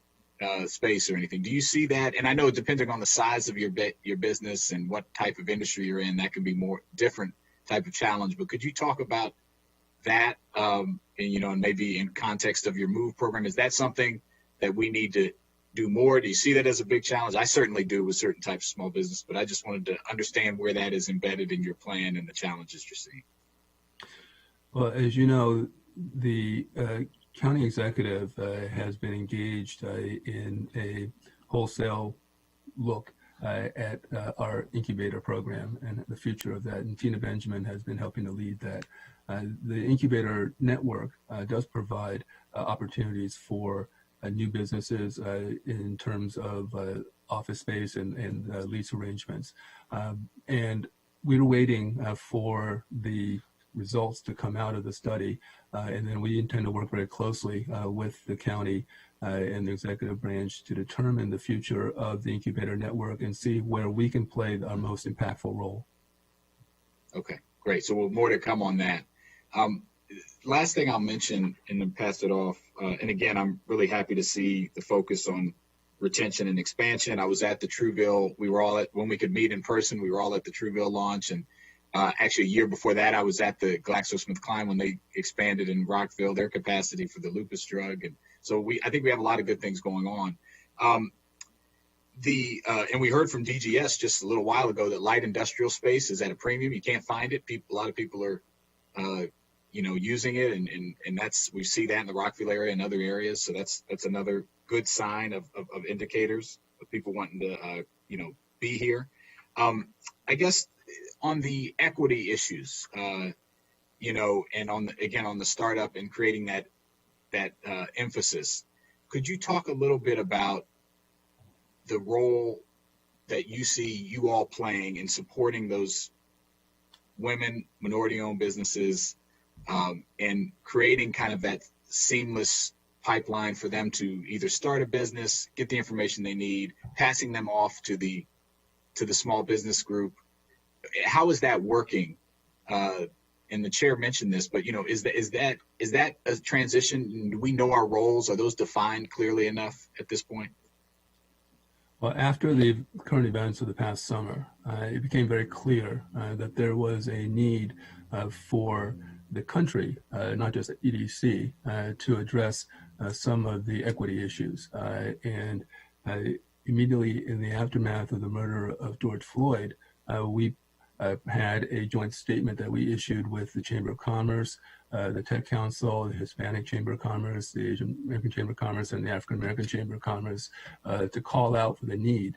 space or anything. Do you see that? And I know depending on the size of your business and what type of industry you're in, that can be more different type of challenge. But could you talk about that, and maybe in context of your MOVE program? Is that something that we need to do more? Do you see that as a big challenge? I certainly do with certain types of small business, but I just wanted to understand where that is embedded in your plan and the challenges you're seeing. Well, as you know, the county executive has been engaged in a wholesale look at our incubator program and the future of that. And Tina Benjamin has been helping to lead that. The incubator network does provide opportunities for new businesses in terms of office space and lease arrangements. And we're waiting for the results to come out of the study, and then we intend to work very closely with the county and the executive branch to determine the future of the incubator network and see where we can play our most impactful role. Okay, great. So more to come on that. Last thing I'll mention and then pass it off, and again, I'm really happy to see the focus on retention and expansion. I was at the Trueville, when we could meet in person, we were all at the Trueville launch, and actually a year before that, I was at the GlaxoSmithKline when they expanded in Rockville their capacity for the lupus drug. And so I think we have a lot of good things going on. And we heard from DGS just a little while ago that light industrial space is at a premium. You can't find it. A lot of people are, using it, and we see that in the Rockville area and other areas. So that's another good sign of indicators of people wanting to, be here. I guess on the equity issues, and on the startup and creating that emphasis, could you talk a little bit about the role that you see you all playing in supporting those women, minority-owned businesses, and creating kind of that seamless pipeline for them to either start a business, get the information they need, passing them off to the small business group? How is that working? And the chair mentioned this, but is that a transition? Do we know our roles? Are those defined clearly enough at this point? Well, after the current events of the past summer, it became very clear that there was a need for the country, not just EDC, to address some of the equity issues. And immediately in the aftermath of the murder of George Floyd, we had a joint statement that we issued with the Chamber of Commerce, the Tech Council, the Hispanic Chamber of Commerce, the Asian American Chamber of Commerce, and the African American Chamber of Commerce to call out for the need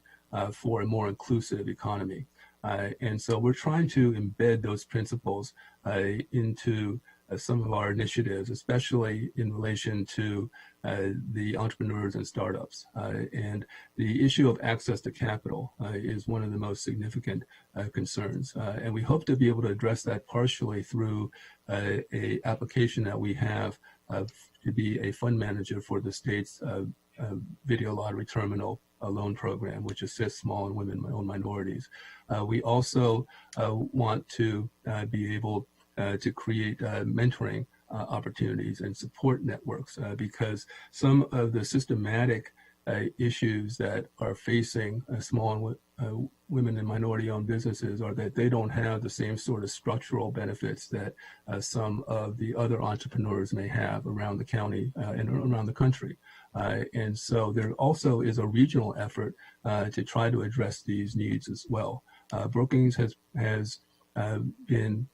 for a more inclusive economy. And so we're trying to embed those principles into some of our initiatives, especially in relation to the entrepreneurs and startups. And the issue of access to capital is one of the most significant concerns. And we hope to be able to address that partially through a application that we have to be a fund manager for the state's video lottery terminal loan program, which assists small and women-owned minorities. We also want to be able to create mentoring opportunities and support networks because some of the systematic issues that are facing small and women and minority-owned businesses are that they don't have the same sort of structural benefits that some of the other entrepreneurs may have around the county and around the country. And so there also is a regional effort to try to address these needs as well. Brookings has been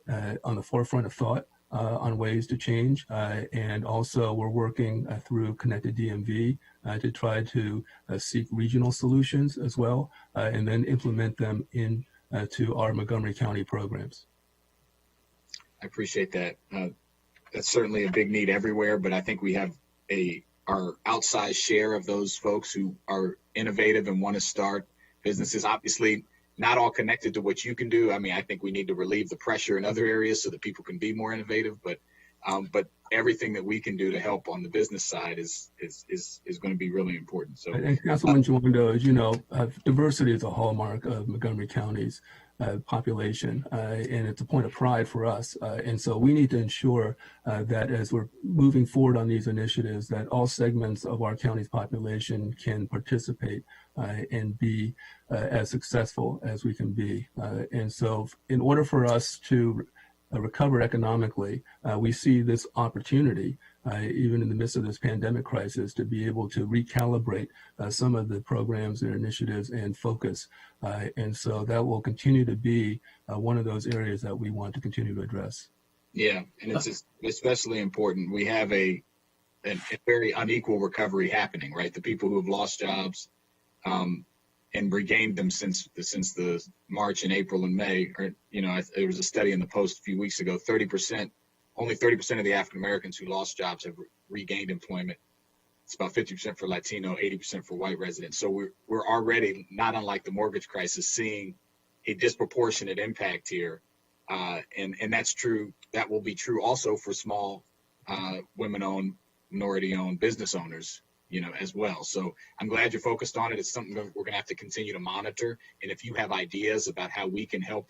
on the forefront of thought on ways to change, and also we're working through Connected DMV to try to seek regional solutions as well, and then implement them to our Montgomery County programs. I appreciate that. That's certainly a big need everywhere, but I think we have our outsized share of those folks who are innovative and want to start businesses. Obviously, not all connected to what you can do. I mean, I think we need to relieve the pressure in other areas so that people can be more innovative. But everything that we can do to help on the business side is going to be really important. So, and Councilman Joindo, as you know, diversity is a hallmark of Montgomery County's population, and it's a point of pride for us. And so we need to ensure that as we're moving forward on these initiatives, that all segments of our county's population can participate and be as successful as we can be. And so in order for us to recover economically, we see this opportunity, even in the midst of this pandemic crisis, to be able to recalibrate some of the programs and initiatives and focus. And so that will continue to be one of those areas that we want to continue to address. Yeah, and it's especially important. We have a very unequal recovery happening, right? The people who have lost jobs and regained them since the March and April and May, or, there was a study in the Post a few weeks ago, only 30% of the African Americans who lost jobs have regained employment. It's about 50% for Latino, 80% for white residents. So we're already, not unlike the mortgage crisis, seeing a disproportionate impact here. And that's true. That will be true also for small women-owned, minority-owned business owners, as well. So I'm glad you're focused on it. It's something that we're going to have to continue to monitor. And if you have ideas about how we can help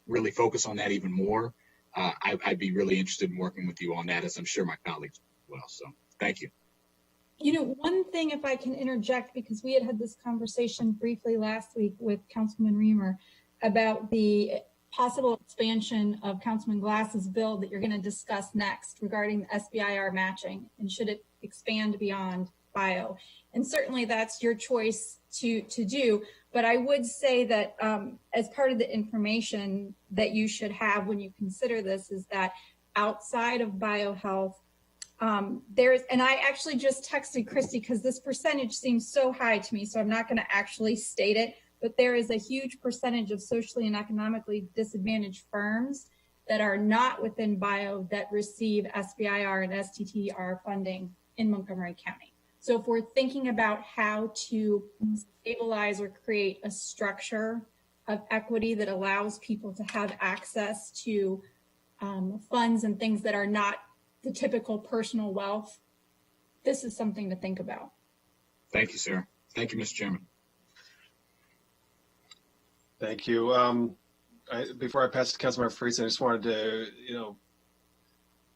really focus on that even more, I'd be really interested in working with you on that, as I'm sure my colleagues as well. So thank you. One thing, if I can interject, because we had this conversation briefly last week with Councilman Reamer about the possible expansion of Councilman Glass's bill that you're going to discuss next regarding the SBIR matching, and should it expand beyond bio. And certainly that's your choice to do. But I would say that as part of the information that you should have when you consider this is that outside of biohealth, and I actually just texted Christy because this percentage seems so high to me, so I'm not going to actually state it, but there is a huge percentage of socially and economically disadvantaged firms that are not within bio that receive SBIR and STTR funding in Montgomery County. So if we're thinking about how to stabilize or create a structure of equity that allows people to have access to funds and things that are not the typical personal wealth, this is something to think about. Thank you, sir. Thank you, Mr. Chairman. Thank you. Before I pass to Councilmember Friesen, I just wanted to,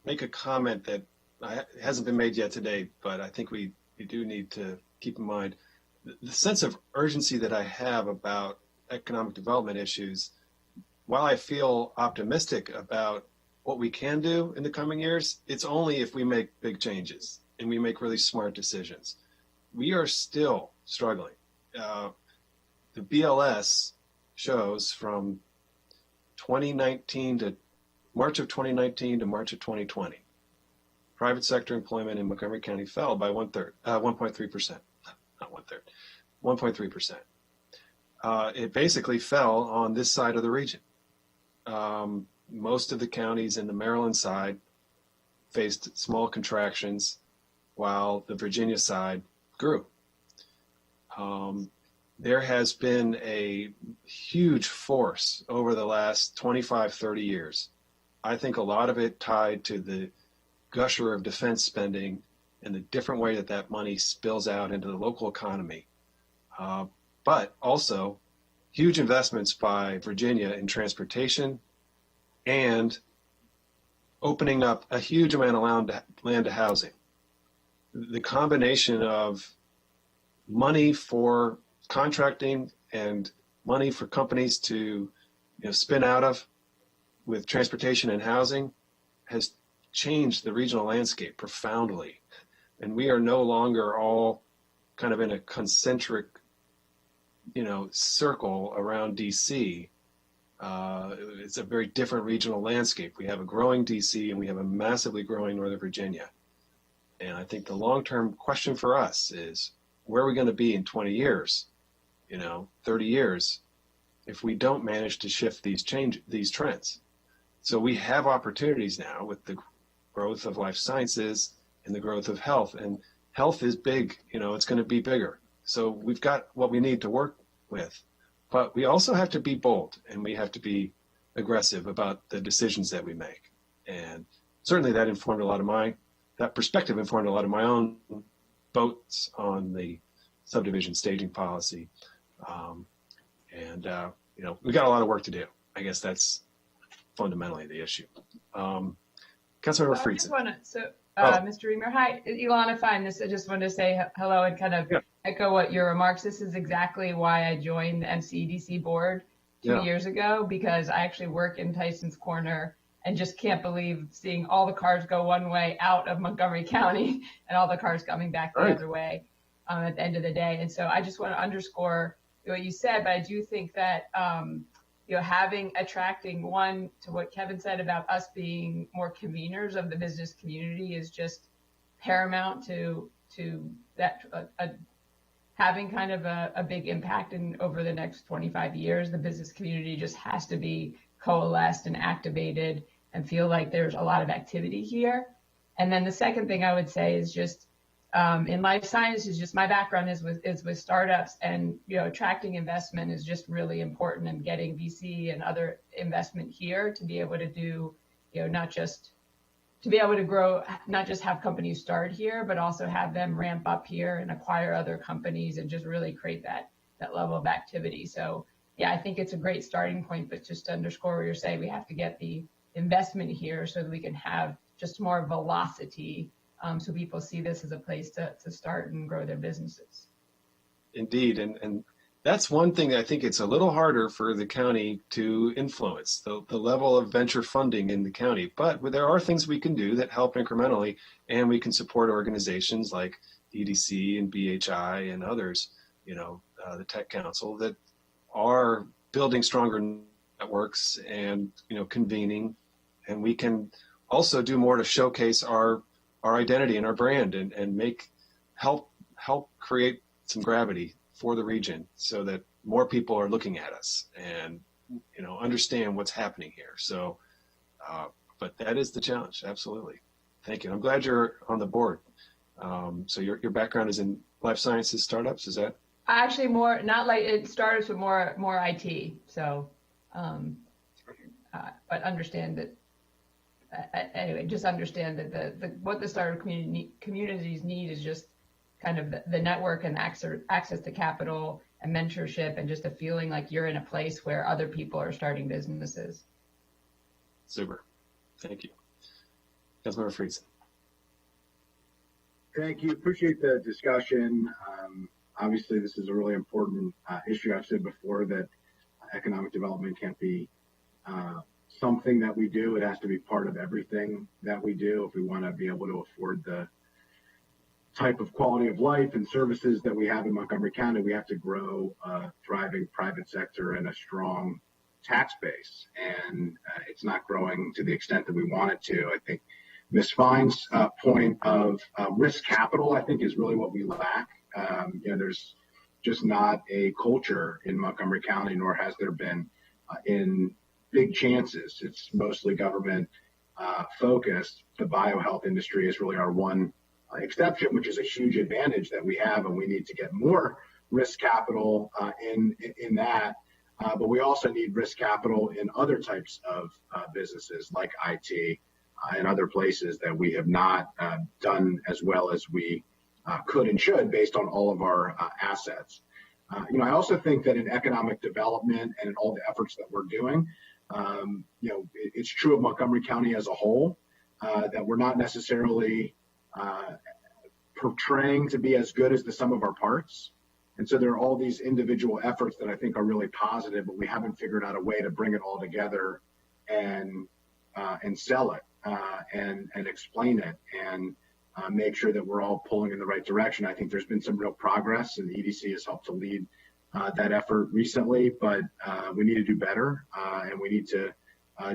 make a comment that hasn't been made yet today, but I think we do need to keep in mind the sense of urgency that I have about economic development issues. While I feel optimistic about what we can do in the coming years, it's only if we make big changes and we make really smart decisions. We are still struggling. The BLS shows from 2019 to March of 2019 to March of 2020, private sector employment in Montgomery County fell by 1.3%, not 1/3, 1.3%. It basically fell on this side of the region. Most of the counties in the Maryland side faced small contractions, while the Virginia side grew. There has been a huge force over the last 25, 30 years. I think a lot of it tied to the gusher of defense spending and the different way that that money spills out into the local economy. But also huge investments by Virginia in transportation and opening up a huge amount of land to housing. The combination of money for contracting and money for companies to spin out of with transportation and housing has changed the regional landscape profoundly. And we are no longer all kind of in a concentric circle around DC. It's a very different regional landscape. We have a growing DC and we have a massively growing Northern Virginia. And I think the long-term question for us is, where are we going to be in 20 years, 30 years, if we don't manage to shift these trends? So we have opportunities now with the growth of life sciences and the growth of health. And health is big, it's going to be bigger. So we've got what we need to work with. But we also have to be bold and we have to be aggressive about the decisions that we make. And certainly that perspective informed a lot of my own votes on the subdivision staging policy. We got a lot of work to do. I guess that's fundamentally the issue. Councilmember Friedson. Mr. Reamer, hi, Ilana Fine. I just wanted to say hello and kind of echo what your remarks. This is exactly why I joined the MCEDC board two years ago, because I actually work in Tyson's Corner and just can't believe seeing all the cars go one way out of Montgomery County and all the cars coming back the other way at the end of the day. And so I just want to underscore what you said, but I do think that attracting one to what Kevin said about us being more conveners of the business community is just paramount to that having kind of a big impact. And over the next 25 years, the business community just has to be coalesced and activated and feel like there's a lot of activity here. And then the second thing I would say is just in life sciences, just my background is with startups, and attracting investment is just really important, and getting VC and other investment here to be able to do, not just to be able to grow, not just have companies start here, but also have them ramp up here and acquire other companies and just really create that level of activity. So yeah, I think it's a great starting point, but just to underscore what you're saying, we have to get the investment here so that we can have just more velocity, so people see this as a place to start and grow their businesses. Indeed. And that's one thing that I think it's a little harder for the county to influence, the level of venture funding in the county. But there are things we can do that help incrementally, and we can support organizations like EDC and BHI and others, the Tech Council, that are building stronger networks and, convening. And we can also do more to showcase our identity and our brand and help create some gravity for the region so that more people are looking at us and, understand what's happening here. So, but that is the challenge. Absolutely. Thank you. I'm glad you're on the board. So your background is in life sciences startups, is that? Actually more, not like it startups, but more IT. So, but understand that, anyway, just understand that what the startup communities need is just kind of the network and access to capital and mentorship, and just a feeling like you're in a place where other people are starting businesses. Super. Thank you. Councilmember Friedson. Thank you. Appreciate the discussion. Obviously, this is a really important issue. I've said before that economic development can't be something that we do. It has to be part of everything that we do if we want to be able to afford the type of quality of life and services that we have in Montgomery County. We have to grow a thriving private sector and a strong tax base, and it's not growing to the extent that we want it to. I think Ms. Fine's point of risk capital, I think, is really what we lack. There's just not a culture in Montgomery County, nor has there been in big chances. It's mostly government focused. The biohealth industry is really our one exception, which is a huge advantage that we have, and we need to get more risk capital in that. But we also need risk capital in other types of businesses like IT and other places that we have not done as well as we could and should based on all of our assets. I also think that in economic development and in all the efforts that we're doing, it's true of Montgomery County as a whole, that we're not necessarily portraying to be as good as the sum of our parts. And so there are all these individual efforts that I think are really positive, but we haven't figured out a way to bring it all together and sell it and explain it and make sure that we're all pulling in the right direction. I think there's been some real progress, and the EDC has helped to lead that effort recently, but we need to do better, and we need to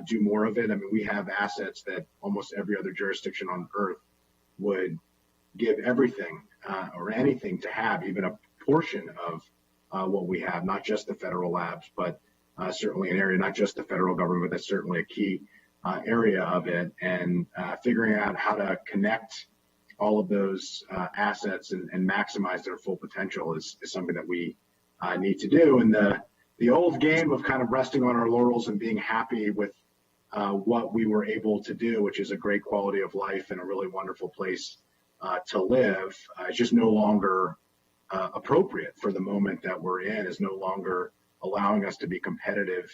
do more of it. I mean, we have assets that almost every other jurisdiction on earth would give everything or anything to have, even a portion of what we have, not just the federal labs, but certainly an area, not just the federal government, but that's certainly a key area of it. And figuring out how to connect all of those assets and maximize their full potential is something that we need to do. And the old game of kind of resting on our laurels and being happy with what we were able to do, which is a great quality of life and a really wonderful place to live, is just no longer appropriate for the moment that we're in, is no longer allowing us to be competitive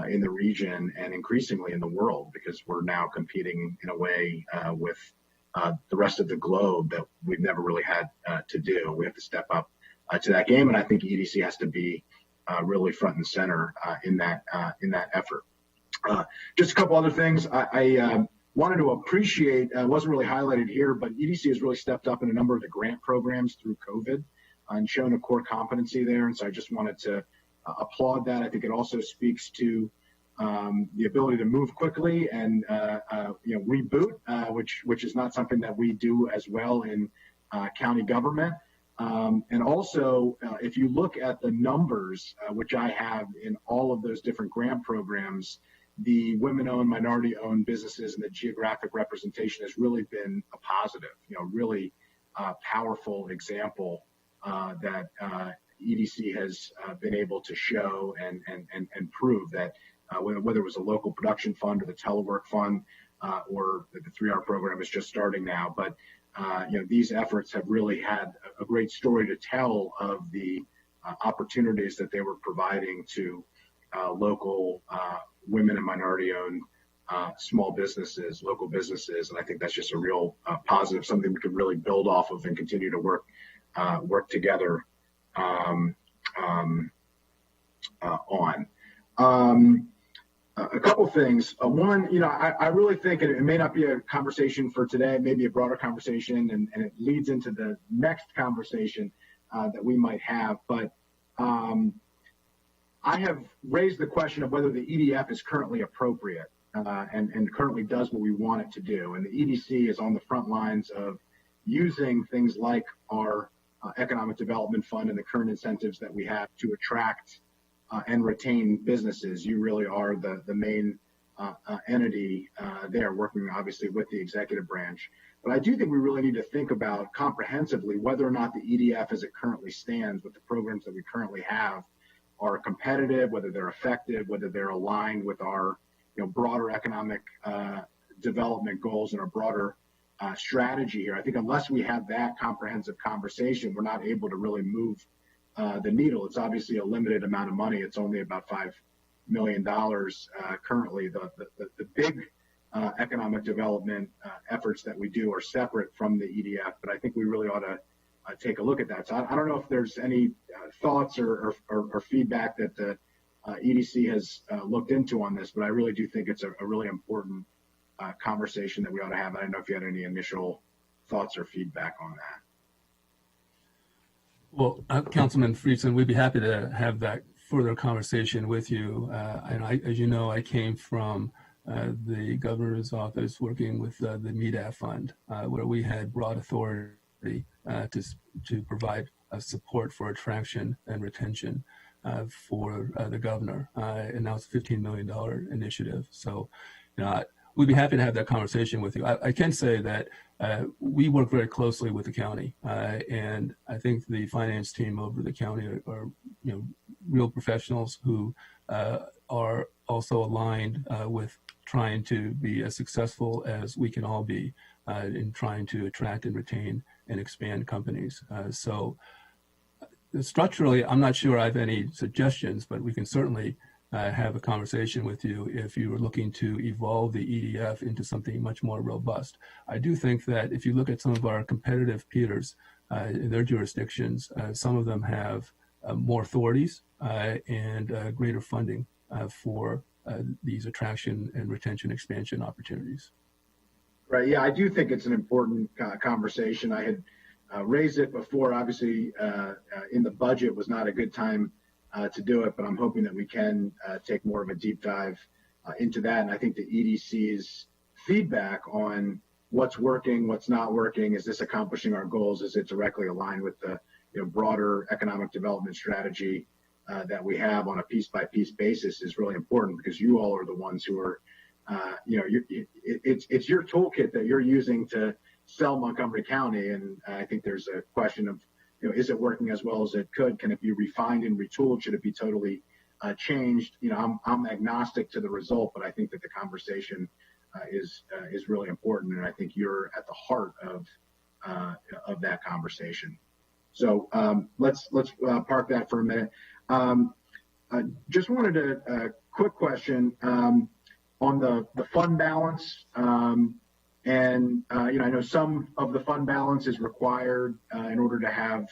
in the region and increasingly in the world, because we're now competing in a way with the rest of the globe that we've never really had to do. We have to step up to that game, and I think EDC has to be really front and center in that effort. Just a couple other things. I wanted to appreciate, wasn't really highlighted here, but EDC has really stepped up in a number of the grant programs through COVID and shown a core competency there. And so I just wanted to applaud that. I think it also speaks to the ability to move quickly and reboot, which is not something that we do as well in county government. And also, if you look at the numbers, which I have in all of those different grant programs, the women-owned, minority-owned businesses and the geographic representation has really been a positive, really powerful example that EDC has been able to show and prove that whether it was a local production fund or the telework fund or the 3R program is just starting now, but these efforts have really had a great story to tell of the opportunities that they were providing to local women and minority-owned small businesses, local businesses, and I think that's just a real positive, something we could really build off of and continue to work together on. A couple things. One, I really think, and it may not be a conversation for today, maybe a broader conversation, and it leads into the next conversation that we might have, but I have raised the question of whether the EDF is currently appropriate and currently does what we want it to do. And the EDC is on the front lines of using things like our Economic Development Fund and the current incentives that we have to attract and retain businesses. You really are the main entity there, working obviously with the executive branch. But I do think we really need to think about comprehensively whether or not the EDF as it currently stands with the programs that we currently have are competitive, whether they're effective, whether they're aligned with our broader economic development goals and our broader strategy here. I think unless we have that comprehensive conversation, we're not able to really move the needle. It's obviously a limited amount of money. It's only about $5 million currently. The big economic development efforts that we do are separate from the EDF, but I think we really ought to take a look at that. So I don't know if there's any thoughts or feedback that the EDC has looked into on this, but I really do think it's a really important conversation that we ought to have. I don't know if you had any initial thoughts or feedback on that. Well, Councilman Friedson, we'd be happy to have that further conversation with you. And as you know, I came from the governor's office working with the MEDAF fund, where we had broad authority to provide support for attraction and retention for the governor. And now it's a $15 million initiative. So, we'd be happy to have that conversation with you. I can say that we work very closely with the county, and I think the finance team over the county are real professionals who are also aligned with trying to be as successful as we can all be in trying to attract and retain and expand companies. So structurally, I'm not sure I have any suggestions, but we can certainly have a conversation with you if you were looking to evolve the EDF into something much more robust. I do think that if you look at some of our competitive peers in their jurisdictions, some of them have more authorities and greater funding for these attraction and retention expansion opportunities. Right. Yeah, I do think it's an important conversation. I had raised it before. Obviously, in the budget was not a good time to do it, but I'm hoping that we can take more of a deep dive into that. And I think the EDC's feedback on what's working, what's not working, is this accomplishing our goals, is it directly aligned with the broader economic development strategy that we have on a piece-by-piece basis, is really important, because you all are the ones who are, it's your toolkit that you're using to sell Montgomery County. And I think there's a question of, is it working as well as it could? Can it be refined and retooled? Should it be totally changed? I'm agnostic to the result, but I think that the conversation is really important, and I think you're at the heart of that conversation. So let's park that for a minute. I just wanted a quick question on the fund balance. And I know some of the fund balance is required in order to have,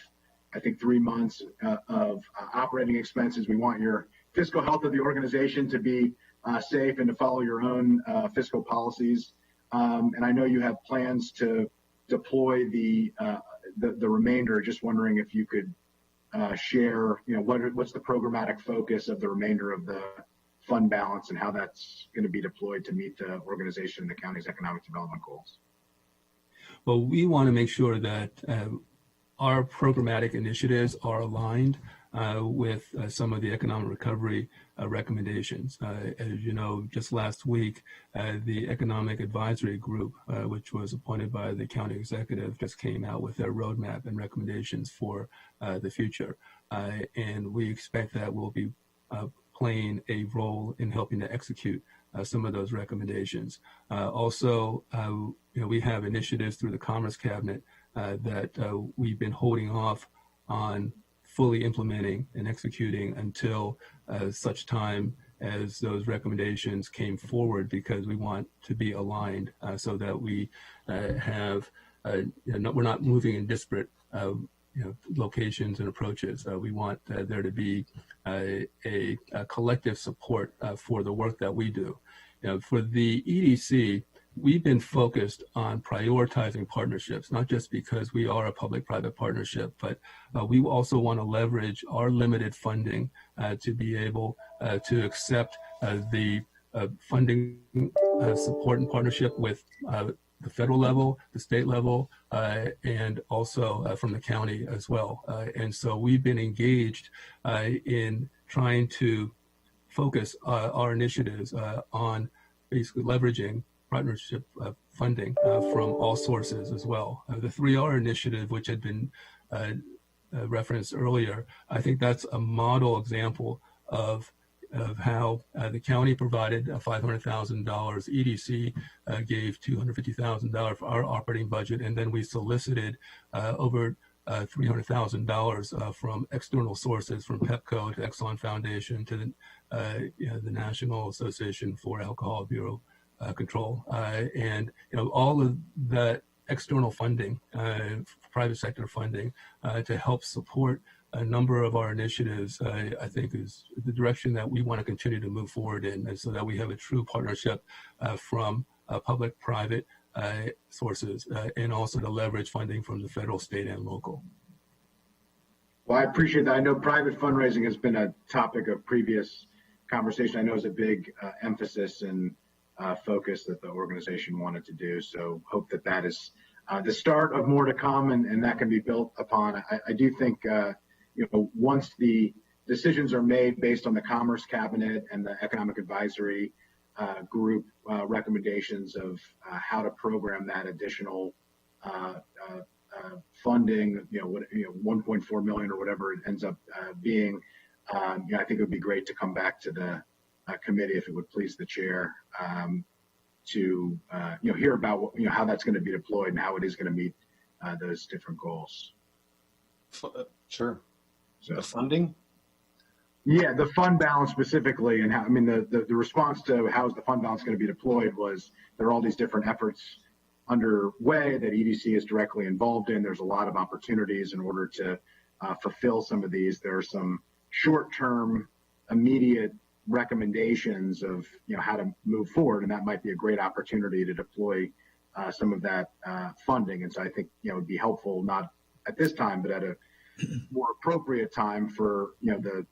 I think, 3 months of operating expenses. We want your fiscal health of the organization to be safe and to follow your own fiscal policies. And I know you have plans to deploy the remainder. Just wondering if you could share, what's the programmatic focus of the remainder of the fund balance and how that's going to be deployed to meet the organization and the county's economic development goals. Well, we want to make sure that our programmatic initiatives are aligned with some of the economic recovery recommendations. As you know, just last week, the Economic Advisory Group, which was appointed by the county executive, just came out with their roadmap and recommendations for the future. And we expect that we'll be playing a role in helping to execute some of those recommendations. Also, we have initiatives through the Commerce Cabinet that we've been holding off on fully implementing and executing until such time as those recommendations came forward, because we want to be aligned so that we have, we're not moving in disparate locations and approaches. We want there to be a collective support for the work that we do. For the EDC, we've been focused on prioritizing partnerships, not just because we are a public-private partnership, but we also want to leverage our limited funding to be able to accept the funding support and partnership with the federal level, the state level, and also from the county as well. And so we've been engaged in trying to focus our initiatives on basically leveraging partnership funding from all sources as well. The 3R initiative, which had been referenced earlier, I think that's a model example of how the county provided $500,000, EDC gave $250,000 for our operating budget, and then we solicited over $300,000 from external sources, from PEPCO to Exxon Foundation to the National Association for Alcohol Bureau Control, and all of that external funding, private sector funding, to help support a number of our initiatives, I think is the direction that we want to continue to move forward in, and so that we have a true partnership from public-private sources, and also to leverage funding from the federal, state, and local. Well, I appreciate that. I know private fundraising has been a topic of previous conversation. I know it's a big emphasis and focus that the organization wanted to do. So hope that that is the start of more to come, and that can be built upon. I do think, once the decisions are made based on the Commerce Cabinet and the Economic Advisory Group recommendations of how to program that additional funding, 1.4 million or whatever it ends up being, I think it would be great to come back to the committee, if it would please the chair, to hear about how that's going to be deployed and how it is going to meet those different goals. Sure. So The funding? yeah, the fund balance specifically, and how, the response to how is the fund balance going to be deployed was there are all these different efforts underway that EDC is directly involved in. There's a lot of opportunities in order to fulfill some of these. There are some short-term, immediate recommendations of how to move forward, and that might be a great opportunity to deploy some of that funding. And so I think it would be helpful, not at this time, but at a more appropriate time for the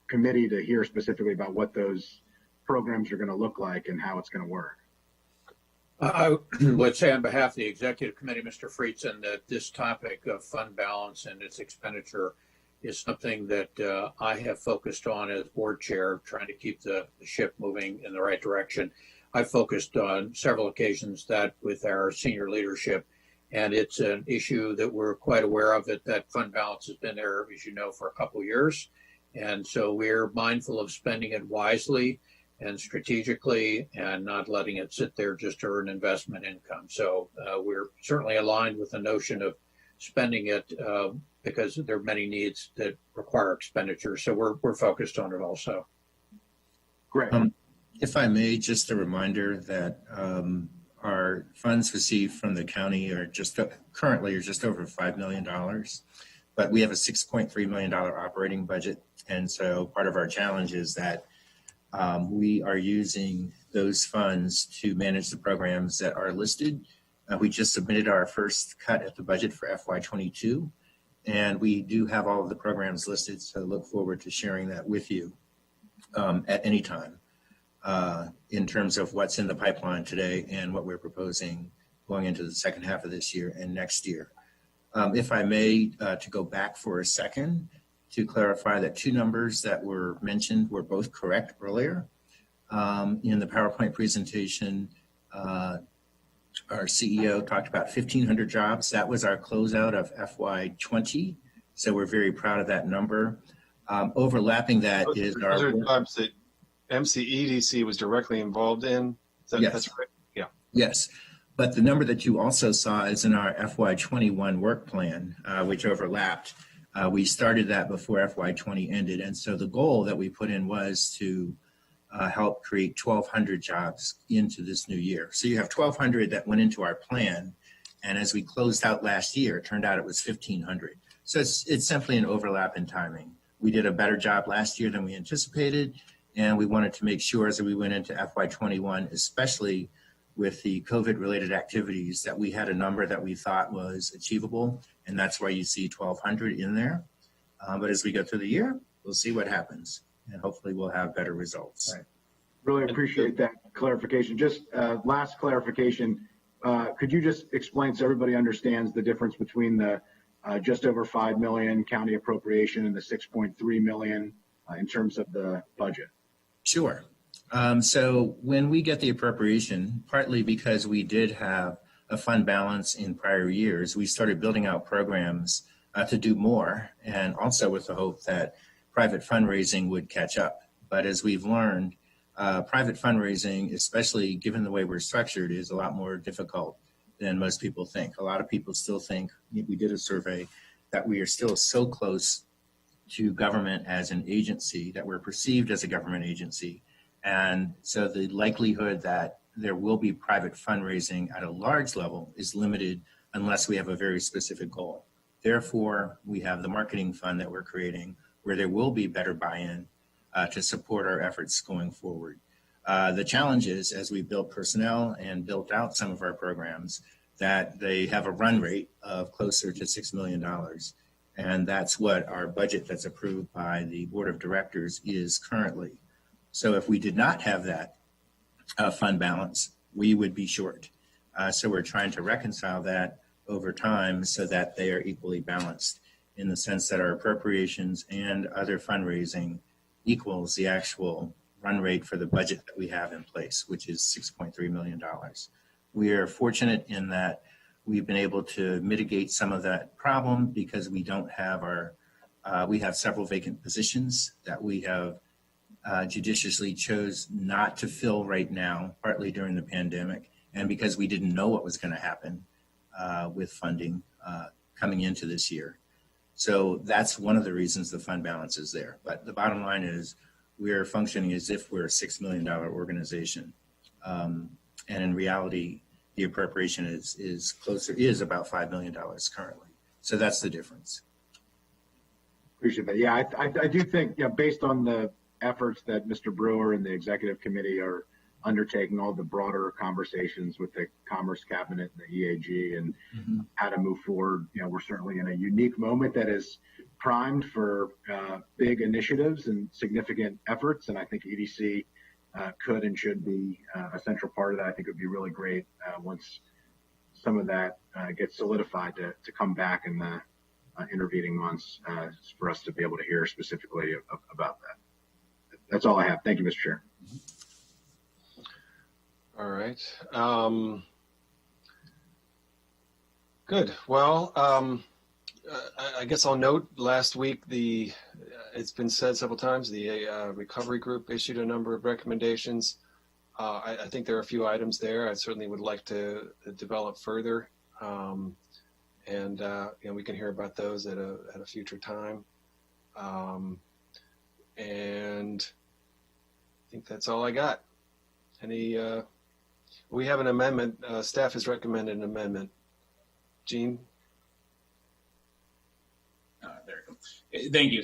committee to hear specifically about what those programs are going to look like and how it's going to work. I would say on behalf of the executive committee, Mr. Friedson, that this topic of fund balance and its expenditure is something that I have focused on as board chair, trying to keep the ship moving in the right direction. I focused on several occasions that with our senior leadership, and it's an issue that we're quite aware of, that fund balance has been there, as you know, for a couple of years. And so we're mindful of spending it wisely and strategically, and not letting it sit there just to earn investment income. So we're certainly aligned with the notion of spending it because there are many needs that require expenditure. So we're focused on it also. Great. If I may, just a reminder that our funds received from the county are currently just over $5 million, but we have a $6.3 million operating budget. And so part of our challenge is that we are using those funds to manage the programs that are listed. We just submitted our first cut at the budget for FY22, and we do have all of the programs listed, so look forward to sharing that with you at any time in terms of what's in the pipeline today and what we're proposing going into the second half of this year and next year. If I may, to go back for a second, to clarify that two numbers that were mentioned were both correct earlier. In the PowerPoint presentation, our CEO talked about 1,500 jobs. That was our closeout of FY20. So we're very proud of that number. Overlapping that is those are jobs that MCEDC was directly involved in. Yes. That's right. Yeah. Yes. But the number that you also saw is in our FY21 work plan, which overlapped. We started that before FY20 ended. And so the goal that we put in was to help create 1,200 jobs into this new year. So you have 1,200 that went into our plan. And as we closed out last year, it turned out it was 1,500. So it's simply an overlap in timing. We did a better job last year than we anticipated. And we wanted to make sure as we went into FY21, especially with the COVID-related activities, that we had a number that we thought was achievable. And that's why you see 1,200 in there. But as we go through the year, we'll see what happens. And hopefully we'll have better results. Right. Really appreciate that clarification. Just last clarification, could you just explain so everybody understands the difference between the just over 5 million county appropriation and the 6.3 million in terms of the budget? Sure. So when we get the appropriation, partly because we did have a fund balance in prior years, we started building out programs to do more, and also with the hope that private fundraising would catch up. But as we've learned, private fundraising, especially given the way we're structured, is a lot more difficult than most people think. A lot of people still think, we did a survey, that we are still so close to government as an agency, that we're perceived as a government agency. And so the likelihood that there will be private fundraising at a large level is limited unless we have a very specific goal. Therefore, we have the marketing fund that we're creating where there will be better buy-in to support our efforts going forward. The challenge is, as we built personnel and built out some of our programs, that they have a run rate of closer to $6 million. And that's what our budget that's approved by the board of directors is currently. So if we did not have that fund balance, we would be short. So we're trying to reconcile that over time so that they are equally balanced in the sense that our appropriations and other fundraising equals the actual run rate for the budget that we have in place, which is $6.3 million. We are fortunate in that we've been able to mitigate some of that problem because we don't have we have several vacant positions that we have judiciously chose not to fill right now, partly during the pandemic, and because we didn't know what was going to happen with funding coming into this year. So that's one of the reasons the fund balance is there. But the bottom line is we're functioning as if we're a $6 million organization. And in reality, the appropriation is about $5 million currently. So that's the difference. Appreciate that. Yeah, I do think, based on the efforts that Mr. Brewer and the executive committee are undertaking, all the broader conversations with the Commerce Cabinet and the EAG and how to move forward, we're certainly in a unique moment that is primed for big initiatives and significant efforts. And I think EDC could and should be a central part of that. I think it would be really great once some of that gets solidified to come back in the intervening months for us to be able to hear specifically about that. That's all I have. Thank you, Mr. Chair. All right. Good. Well, I guess I'll note last week it's been said several times, the recovery group issued a number of recommendations. I think there are a few items there I certainly would like to develop further. And we can hear about those at a future time. And I think that's all I got. We have an amendment. Staff has recommended an amendment. Gene? There you go. Thank you.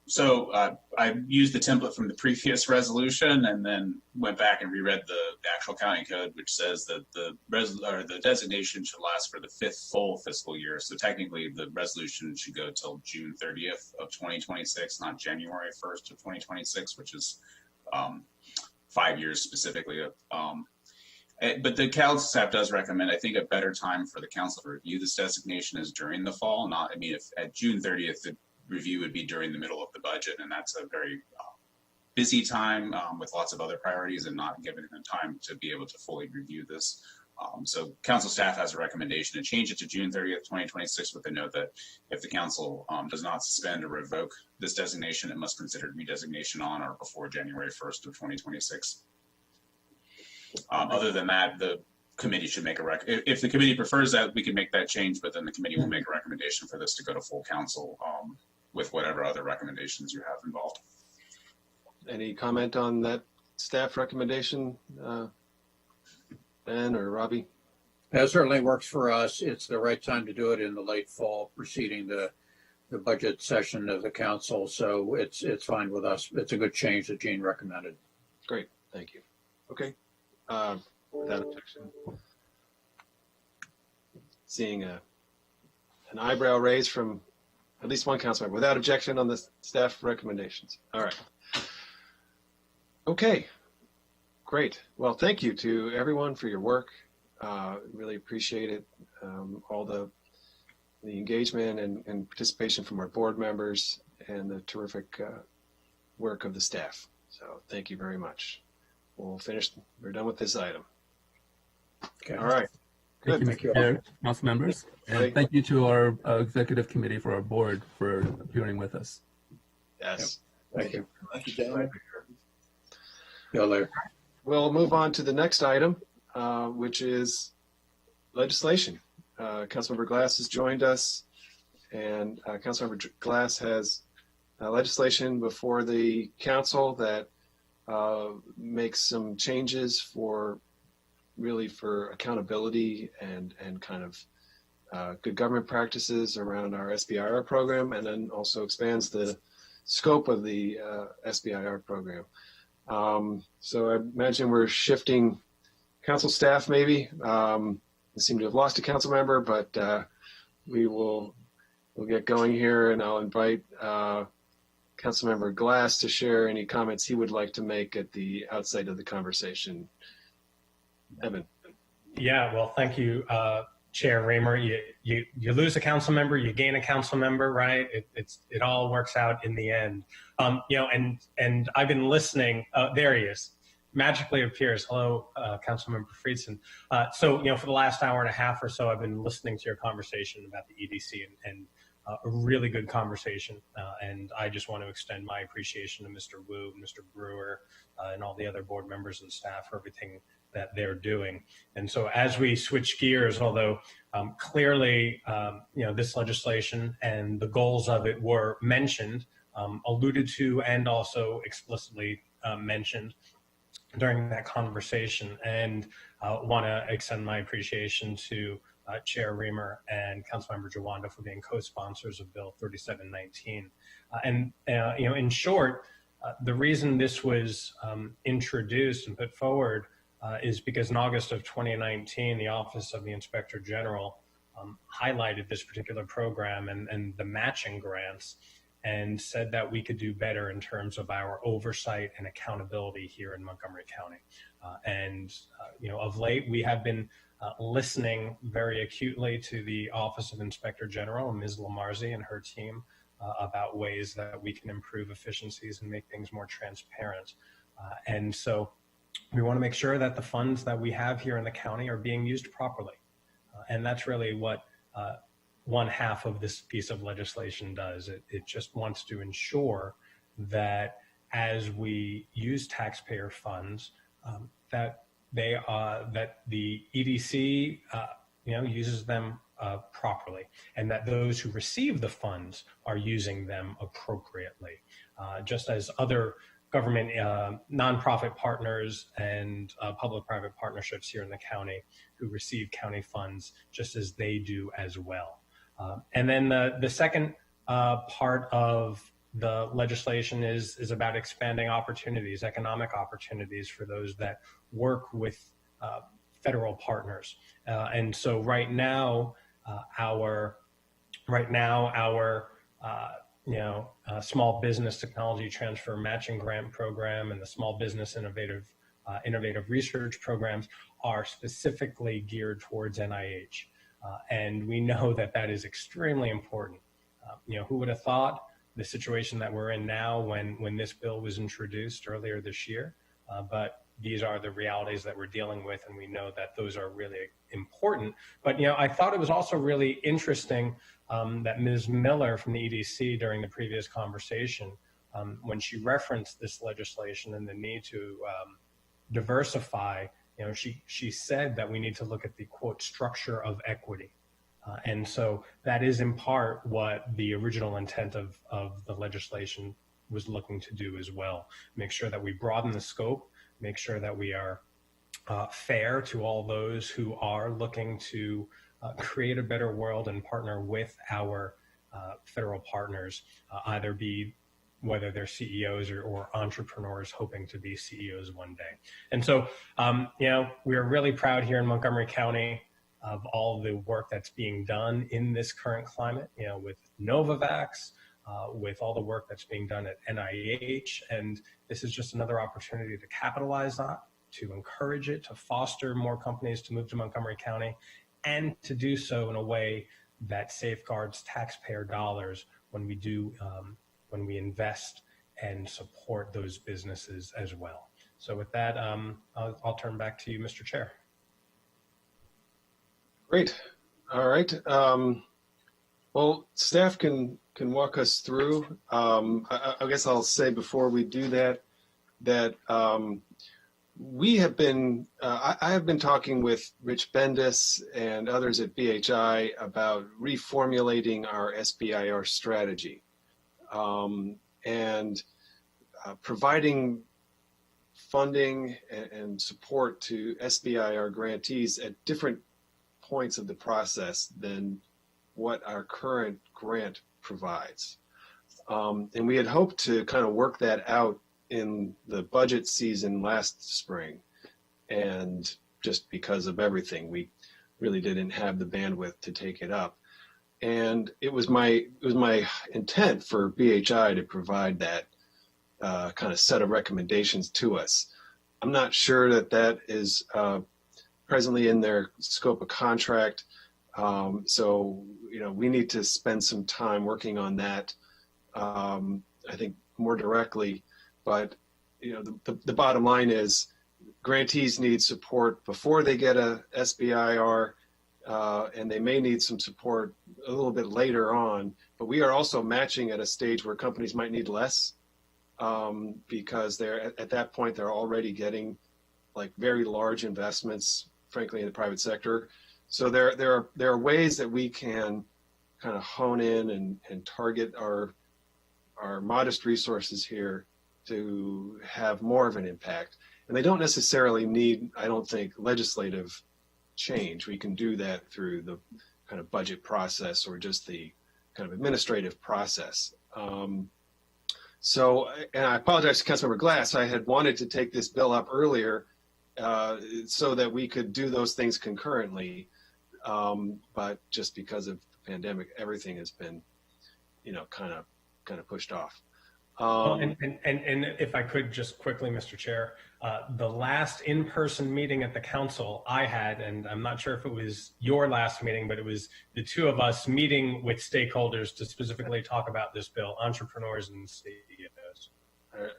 So I used the template from the previous resolution and then went back and reread the actual county code, which says that the designation should last for the 5th full fiscal year. So technically the resolution should go till June 30th of 2026, not January 1st of 2026, which is 5 years specifically. But the council staff does recommend, I think, a better time for the council to review this designation is during the fall. If at June 30th, the review would be during the middle of the budget, and that's a very busy time with lots of other priorities and not giving them time to be able to fully review this. So council staff has a recommendation to change it to June 30th, 2026 with the note that if the council does not suspend or revoke this designation, it must consider redesignation on or before January 1st of 2026. Other than that, the committee should make if the committee prefers that, we can make that change, but then the committee will make a recommendation for this to go to full council with whatever other recommendations you have involved. Any comment on that staff recommendation, Ben or Robbie? That certainly works for us. It's the right time to do it in the late fall preceding the budget session of the council. So it's fine with us. It's a good change that Gene recommended. Great, thank you. Okay. Without objection. Seeing an eyebrow raised from at least one council member. Without objection on the staff recommendations. All right. Okay. Great. Well, thank you to everyone for your work. Really appreciate it. All the engagement and participation from our board members and the terrific work of the staff. So thank you very much. We're done with this item. Okay. All right. Good. Thank you, Mr. Chair, council members. And thank you to our executive committee for our board for appearing with us. Yes. Thank you. Thank you, gentlemen. See you later. We'll move on to the next item, which is legislation. Councilmember Glass has joined us, and Councilmember Glass has legislation before the council that makes some changes for accountability and kind of good government practices around our SBIR program, and then also expands the scope of the SBIR program. So I imagine we're shifting council staff maybe. We seem to have lost a council member, but we will we'll get going here, and I'll invite Councilmember Glass to share any comments he would like to make at the outset of the conversation. Evan. Yeah, well, thank you, Chair Raymer. You lose a council member, you gain a council member, right? It all works out in the end. You know, and I've been listening. There he is. Magically appears. Hello, Councilmember Friedson. So, you know, for the last hour and a half or so, I've been listening to your conversation about the EDC and a really good conversation. And I just want to extend my appreciation to Mr. Wu, Mr. Brewer, and all the other board members and staff for everything that they're doing. And so as we switch gears, although clearly, you know, this legislation and the goals of it were mentioned, alluded to, and also explicitly mentioned during that conversation, and want to extend my appreciation to Chair Reamer and Councilmember Jawanda for being co-sponsors of Bill 3719. You know, in short, the reason this was introduced and put forward is because in August of 2019, the Office of the Inspector General highlighted this particular program and the matching grants, and said that we could do better in terms of our oversight and accountability here in Montgomery County. You know, of late, we have been listening very acutely to the Office of Inspector General and Ms. Lamarzi and her team about ways that we can improve efficiencies and make things more transparent. And so we want to make sure that the funds that we have here in the county are being used properly. And that's really what one half of this piece of legislation does. It just wants to ensure that as we use taxpayer funds, that the EDC you know, uses them properly, and that those who receive the funds are using them appropriately, just as other government nonprofit partners and public-private partnerships here in the county who receive county funds, just as they do as well. And then the second part of the legislation is about expanding opportunities, economic opportunities for those that work with federal partners. And so right now, our small business technology transfer matching grant program and the small business innovative research programs are specifically geared towards NIH. And we know that that is extremely important. You know, who would have thought the situation that we're in now when this bill was introduced earlier this year? But these are the realities that we're dealing with, and we know that those are really important. But, you know, I thought it was also really interesting that Ms. Miller from the EDC during the previous conversation, when she referenced this legislation and the need to diversify, you know, she said that we need to look at the, quote, structure of equity. And so that is in part what the original intent of the legislation was looking to do as well. Make sure that we broaden the scope, make sure that we are fair to all those who are looking to create a better world and partner with our federal partners, either be whether they're CEOs or entrepreneurs hoping to be CEOs one day. And so, you know, we are really proud here in Montgomery County of all the work that's being done in this current climate, you know, with Novavax, with all the work that's being done at NIH. And this is just another opportunity to capitalize on, to encourage it, to foster more companies to move to Montgomery County, and to do so in a way that safeguards taxpayer dollars when we do, when we invest and support those businesses as well. So with that, I'll turn back to you, Mr. Chair. Great. All right. Well, staff can walk us through. I guess I'll say before we do that we have been, I have been talking with Rich Bendis and others at BHI about reformulating our SBIR strategy and providing funding and support to SBIR grantees at different points of the process than what our current grant provides. And we had hoped to kind of work that out in the budget season last spring. And just because of everything, we really didn't have the bandwidth to take it up. And it was my intent for BHI to provide that kind of set of recommendations to us. I'm not sure that is presently in their scope of contract. So, we need to spend some time working on that, I think more directly. But, the bottom line is grantees need support before they get a SBIR, and they may need some support a little bit later on. But we are also matching at a stage where companies might need less, because they're at that point, they're already getting like very large investments, frankly, in the private sector. So there are ways that we can kind of hone in and target our modest resources here to have more of an impact. And they don't necessarily need, I don't think, legislative change. We can do that through the kind of budget process or just the kind of administrative process. So, and I apologize to Councilmember Glass, I had wanted to take this bill up earlier so that we could do those things concurrently. But just because of the pandemic, everything has been, kind of pushed off. And if I could just quickly, Mr. Chair, the last in-person meeting at the council I had, and I'm not sure if it was your last meeting, but it was the two of us meeting with stakeholders to specifically talk about this bill, entrepreneurs and CEOs.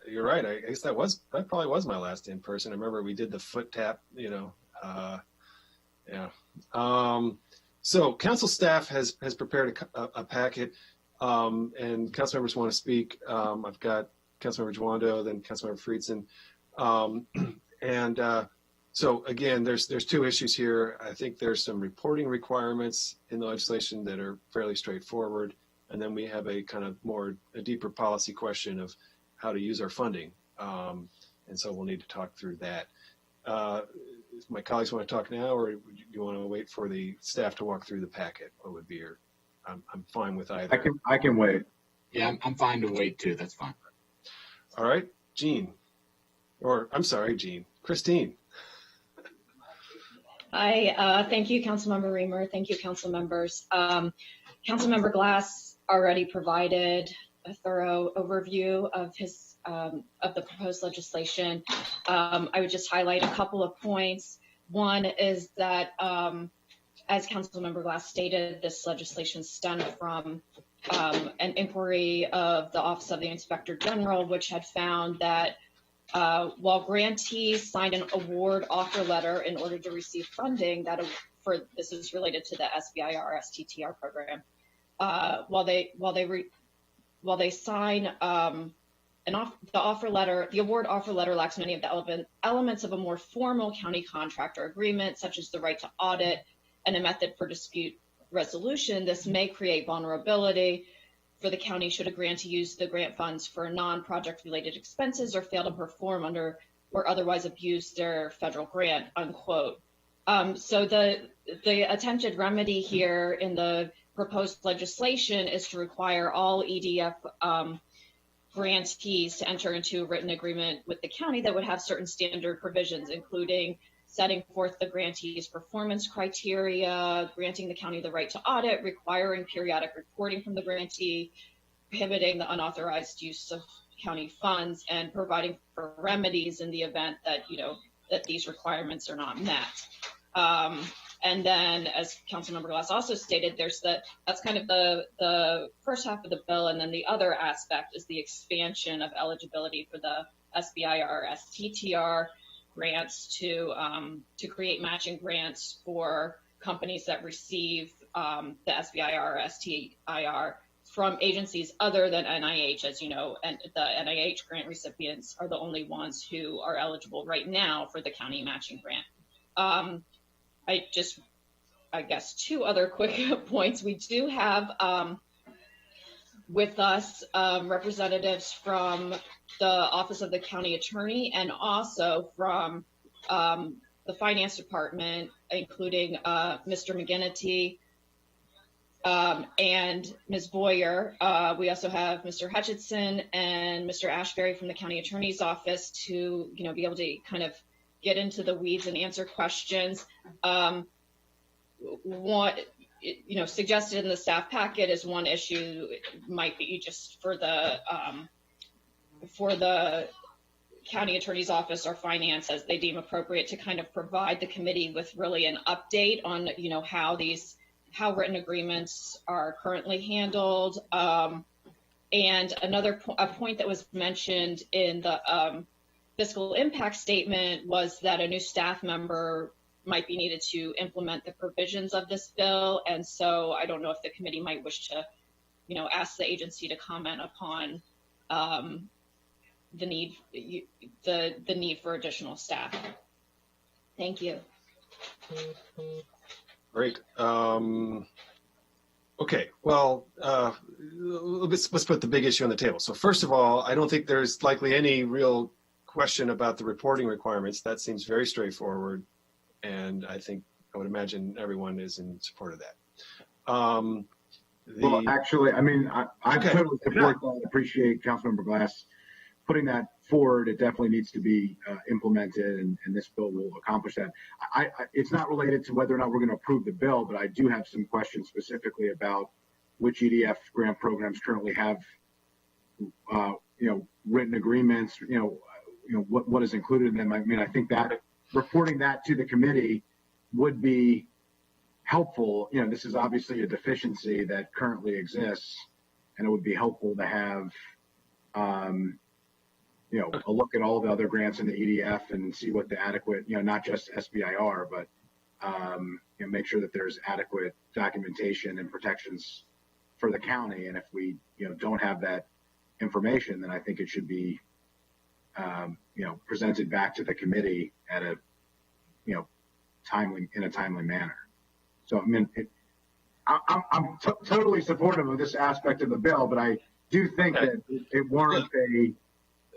You're right. I guess that probably was my last in-person. I remember we did the foot tap, yeah. So council staff has prepared a packet. And council members want to speak. I've got Councilmember Juando, then Councilmember Friedson. So again, there's two issues here. I think there's some reporting requirements in the legislation that are fairly straightforward. And then we have a kind of a deeper policy question of how to use our funding. And so we'll need to talk through that. If my colleagues want to talk now, or do you want to wait for the staff to walk through the packet? What would be your? I'm fine with either. I can wait. Yeah, I'm fine to wait too. That's fine. All right, Jean. Christine. Hi, thank you, Councilmember Reamer. Thank you, council members. Councilmember Glass already provided a thorough overview of the proposed legislation. I would just highlight a couple of points. One is that, as Councilmember Glass stated, this legislation stemmed from an inquiry of the Office of the Inspector General, which had found that while grantees signed an award offer letter in order to receive funding, this is related to the SBIR STTR program, while they sign the award offer letter lacks many of the elements of a more formal county contractor agreement, such as the right to audit and a method for dispute resolution. This may create vulnerability for the county should a grantee use the grant funds for non-project related expenses or fail to perform under or otherwise abuse their federal grant, unquote. So the attempted remedy here in the proposed legislation is to require all EDF grantees to enter into a written agreement with the county that would have certain standard provisions, including setting forth the grantee's performance criteria, granting the county the right to audit, requiring periodic reporting from the grantee, prohibiting the unauthorized use of county funds, and providing for remedies in the event that, that these requirements are not met. And then, as Councilmember Glass also stated, that's kind of the first half of the bill, and then the other aspect is the expansion of eligibility for the SBIR STTR grants to create matching grants for companies that receive the SBIR STIR from agencies other than NIH, as you know, and the NIH grant recipients are the only ones who are eligible right now for the county matching grant. I guess two other quick points. We do have with us representatives from the Office of the County Attorney and also from the Finance Department, including Mr. McGinnity and Ms. Boyer. We also have Mr. Hutchinson and Mr. Ashbury from the County Attorney's Office to be able to kind of get into the weeds and answer questions. suggested in the staff packet is one issue. It might be just for the county attorney's office or finance, as they deem appropriate, to kind of provide the committee with really an update on, how written agreements are currently handled. And a point that was mentioned in the fiscal impact statement was that a new staff member might be needed to implement the provisions of this bill. And so I don't know if the committee might wish to, ask the agency to comment upon the need for additional staff. Thank you. Great. Okay. Well, let's put the big issue on the table. So first of all, I don't think there's likely any real question about the reporting requirements. That seems very straightforward, and I would imagine everyone is in support of that. Well, actually, I totally support that. Appreciate Councilmember Glass putting that forward. It definitely needs to be implemented, and this bill will accomplish that. It's not related to whether or not we're going to approve the bill, but I do have some questions specifically about which EDF grant programs currently have, written agreements. What is included in them. I think that reporting that to the committee would be helpful. This is obviously a deficiency that currently exists, and it would be helpful to have a look at all the other grants in the EDF and see what the adequate, not just SBIR, but make sure that there's adequate documentation and protections for the county. And if we, don't have that information, then I think it should be, presented back to the committee at a, in a timely manner. So, I'm totally supportive of this aspect of the bill, but I do think that it warrants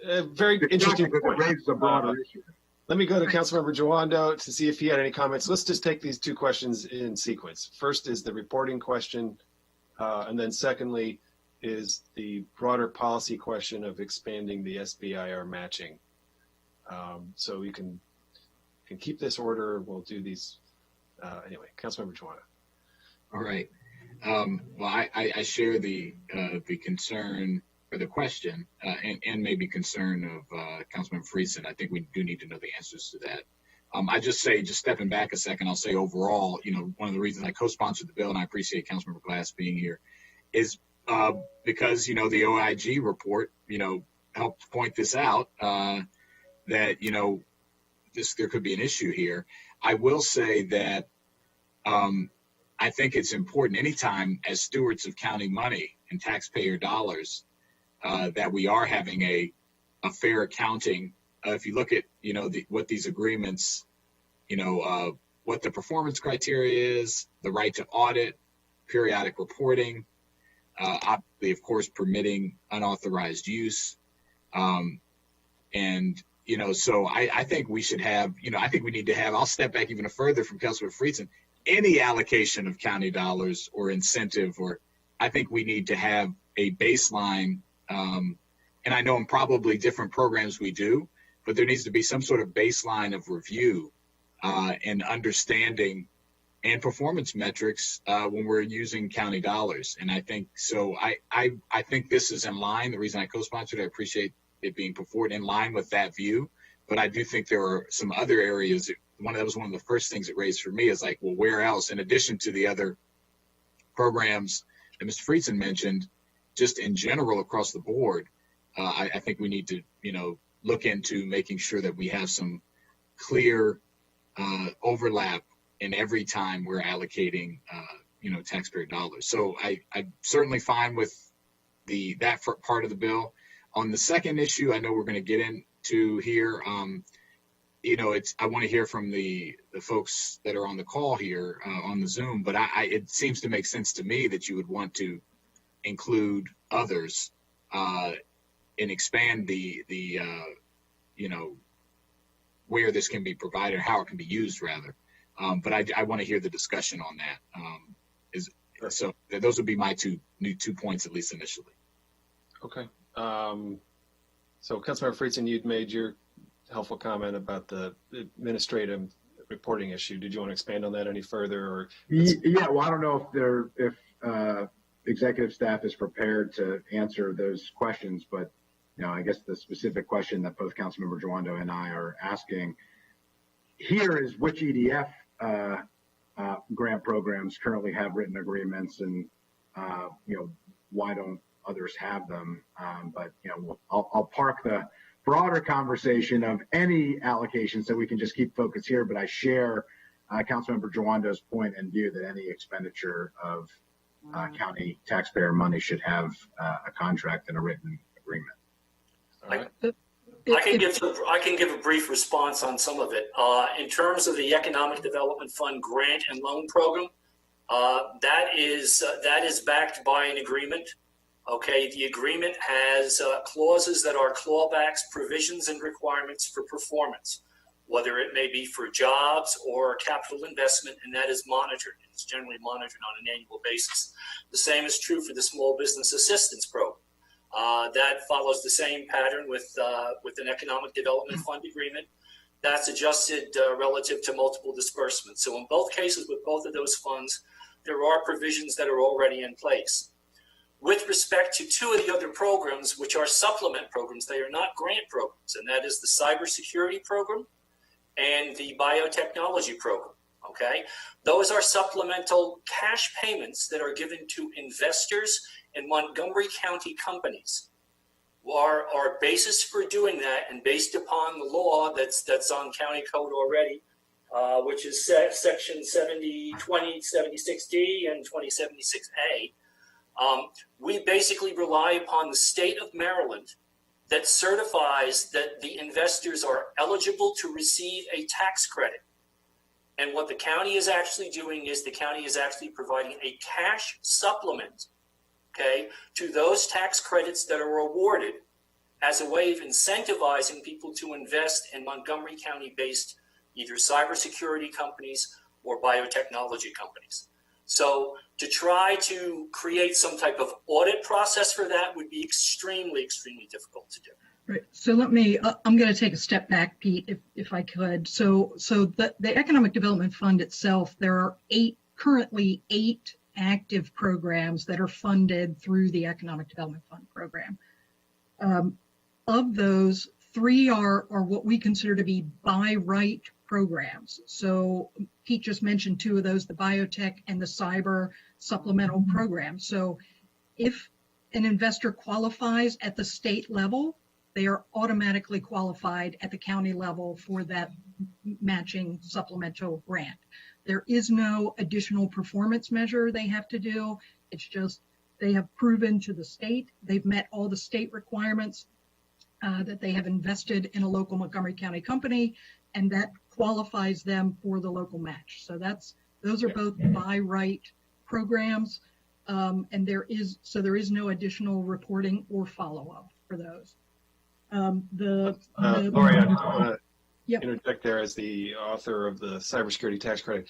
a very interesting point. It raises a broader issue. Let me go to Councilmember Jawando to see if he had any comments. Let's just take these two questions in sequence. First is the reporting question, and then secondly is the broader policy question of expanding the SBIR matching. So we can keep this order. We'll do these anyway. Councilmember Jawando. All right. Well, I share the concern or the question and maybe concern of Councilman Friesen. I think we do need to know the answers to that. I just stepping back a second, I'll say overall, one of the reasons I co-sponsored the bill, and I appreciate Councilmember Glass being here, is because, the OIG report, helped point this out, that, there could be an issue here. I will say that I think it's important anytime as stewards of county money and taxpayer dollars that we are having a fair accounting. If you look at, what these agreements, what the performance criteria is, the right to audit, periodic reporting, obviously, of course, permitting unauthorized use. And, so I think we should have, I think we need to have, I'll step back even further from Councilman Friesen, any allocation of county dollars or incentive, or I think we need to have a baseline. And I know in probably different programs we do, but there needs to be some sort of baseline of review and understanding and performance metrics when we're using county dollars. And I think so. I think this is in line. The reason I co-sponsored, I appreciate it being put forward in line with that view. But I do think there are some other areas. That was one of the first things it raised for me is like, well, where else, in addition to the other programs that Mr. Friesen mentioned, just in general across the board, I think we need to, look into making sure that we have some clear overlap in every time we're allocating, taxpayer dollars. So I'm certainly fine with that part of the bill. On the second issue, I know we're going to get into here. I want to hear from the folks that are on the call here on the Zoom, but it seems to make sense to me that you would want to include others and expand the where this can be provided, how it can be used rather. But I want to hear the discussion on that. So those would be my two points, at least initially. Okay. So Councilmember Friesen, you'd made your helpful comment about the administrative reporting issue. Did you want to expand on that any further? Or yeah, well, I don't know if executive staff is prepared to answer those questions, but I guess the specific question that both Councilmember Joando and I are asking here is which EDF grant programs currently have written agreements, and why don't others have them? But I'll park the broader conversation of any allocation so we can just keep focus here. But I share Councilmember Joando's point and view that any expenditure of county taxpayer money should have a contract and a written agreement. All right. I can give a brief response on some of it. In terms of the Economic Development Fund grant and loan program, that is backed by an agreement. Okay, the agreement has clauses that are clawbacks, provisions, and requirements for performance, whether it may be for jobs or capital investment, and that is monitored. It's generally monitored on an annual basis. The same is true for the Small Business Assistance Program. That follows the same pattern with an Economic Development Fund agreement. That's adjusted relative to multiple disbursements. So in both cases with both of those funds, there are provisions that are already in place. With respect to two of the other programs, which are supplement programs, they are not grant programs, and that is the cybersecurity program and the biotechnology program. Okay, those are supplemental cash payments that are given to investors in Montgomery County companies. Our basis for doing that, and based upon the law that's on county code already, which is section 2076D and 2076A, we basically rely upon the state of Maryland that certifies that the investors are eligible to receive a tax credit. And what the county is actually doing is the county is actually providing a cash supplement, okay, to those tax credits that are awarded as a way of incentivizing people to invest in Montgomery County-based either cybersecurity companies or biotechnology companies. So to try to create some type of audit process for that would be extremely, extremely difficult to do. Right. So let me, I'm going to take a step back, Pete, if I could. So the Economic Development Fund itself, there are currently eight active programs that are funded through the Economic Development Fund program. Of those, three are what we consider to be by right programs. So Pete just mentioned two of those, the biotech and the cyber supplemental program. So if an investor qualifies at the state level, they are automatically qualified at the county level for that matching supplemental grant. There is no additional performance measure they have to do. It's just they have proven to the state, they've met all the state requirements, that they have invested in a local Montgomery County company, and that qualifies them for the local match. So those are both by right programs, and there is no additional reporting or follow-up for those. Lori, I want to interject there as the author of the cybersecurity tax credit.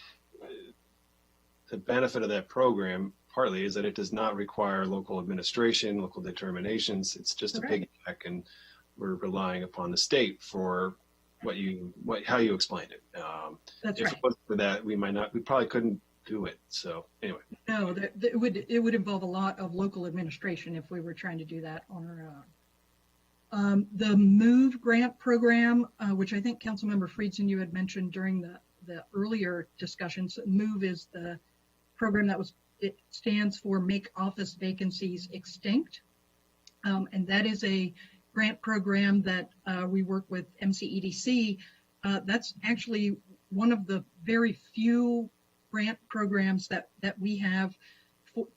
The benefit of that program partly is that it does not require local administration, local determinations. It's just a piggyback, and we're relying upon the state for how you explained it. That's if right. It wasn't for that, we probably couldn't do it. So anyway. No, it would involve a lot of local administration if we were trying to do that on our own. The MOVE grant program, which I think Councilmember Friedson, you had mentioned during the earlier discussions. MOVE is the program it stands for Make Office Vacancies Extinct. And that is a grant program that we work with MCEDC. That's actually one of the very few grant programs that we have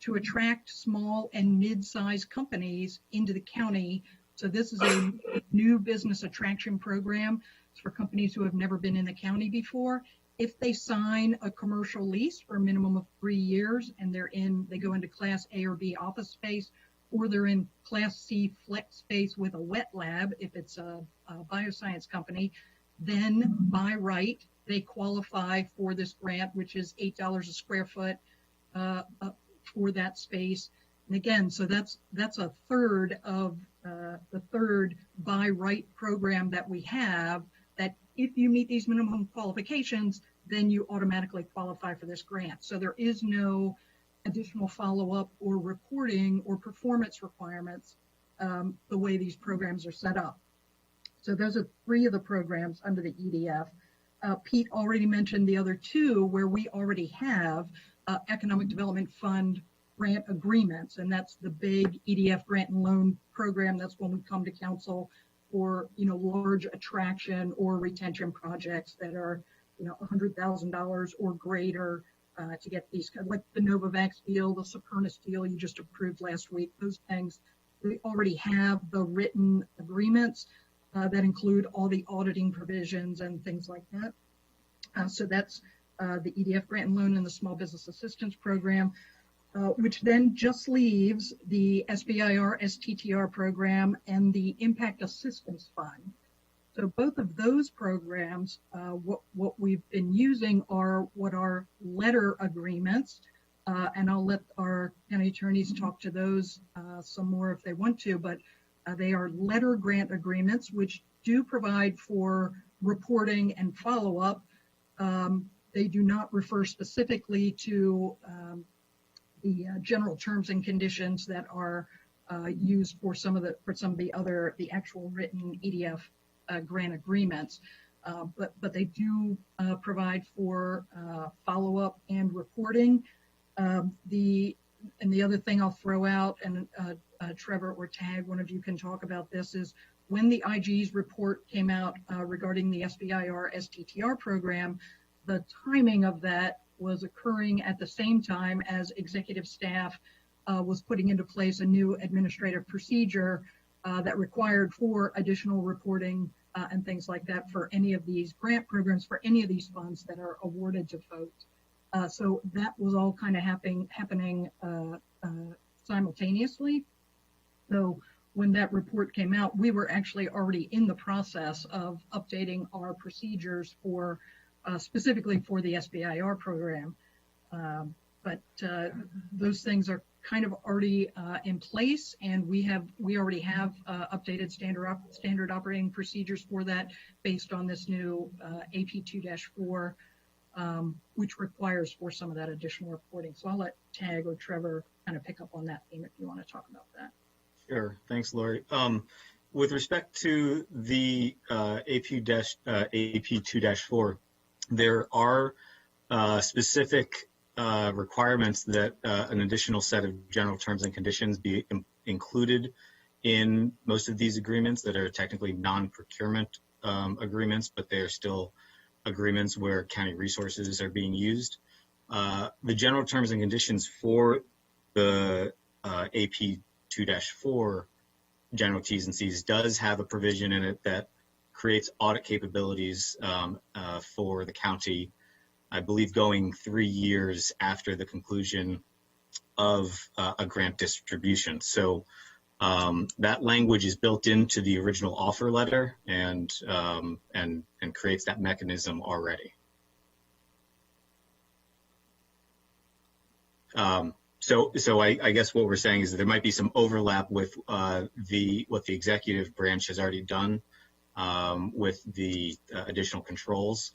to attract small and mid-sized companies into the county. So this is a new business attraction program. It's for companies who have never been in the county before. If they sign a commercial lease for a minimum of 3 years and they go into Class A or B office space, or they're in Class C flex space with a wet lab, if it's a bioscience company, then by right, they qualify for this grant, which is $8 a square foot for that space. And again, so that's a third of the third by right program that we have, that if you meet these minimum qualifications, then you automatically qualify for this grant. So there is no additional follow-up or reporting or performance requirements the way these programs are set up. So those are 3 of the programs under the EDF. Pete already mentioned the other 2 where we already have Economic Development Fund grant agreements, and that's the big EDF grant and loan program. That's when we come to council for, large attraction or retention projects that are, $100,000 or greater to get these, like the Novavax deal, the Supernus deal you just approved last week, those things. We already have the written agreements that include all the auditing provisions and things like that. So that's the EDF grant and loan and the Small Business Assistance Program, which then just leaves the SBIR STTR program and the Impact Assistance Fund. So both of those programs, what we've been using are what are letter agreements, and I'll let our county attorneys talk to those some more if they want to, but they are letter grant agreements, which do provide for reporting and follow-up. They do not refer specifically to the general terms and conditions that are used for some of the actual written EDF grant agreements, but they do provide for follow-up and reporting. The other thing I'll throw out, and Trevor or Tag, one of you can talk about this, is when the IG's report came out regarding the SBIR STTR program, the timing of that was occurring at the same time as executive staff was putting into place a new administrative procedure that required for additional reporting and things like that for any of these grant programs, for any of these funds that are awarded to folks. So that was all kind of happening simultaneously. So when that report came out, we were actually already in the process of updating our procedures for specifically for the SBIR program. But those things are kind of already in place, and we already have updated standard operating procedures for that based on this new AP 2-4, which requires for some of that additional reporting. So I'll let Tag or Trevor kind of pick up on that theme if you want to talk about that. Sure. Thanks, Lori. With respect to the AP 2-4, there are specific requirements that an additional set of general terms and conditions be included in most of these agreements that are technically non-procurement agreements, but they are still agreements where county resources are being used. The general terms and conditions for the AP 2-4 general T's and C's does have a provision in it that creates audit capabilities for the county, I believe going 3 years after the conclusion of a grant distribution. So that language is built into the original offer letter and creates that mechanism already. So I guess what we're saying is that there might be some overlap with what the executive branch has already done with the additional controls.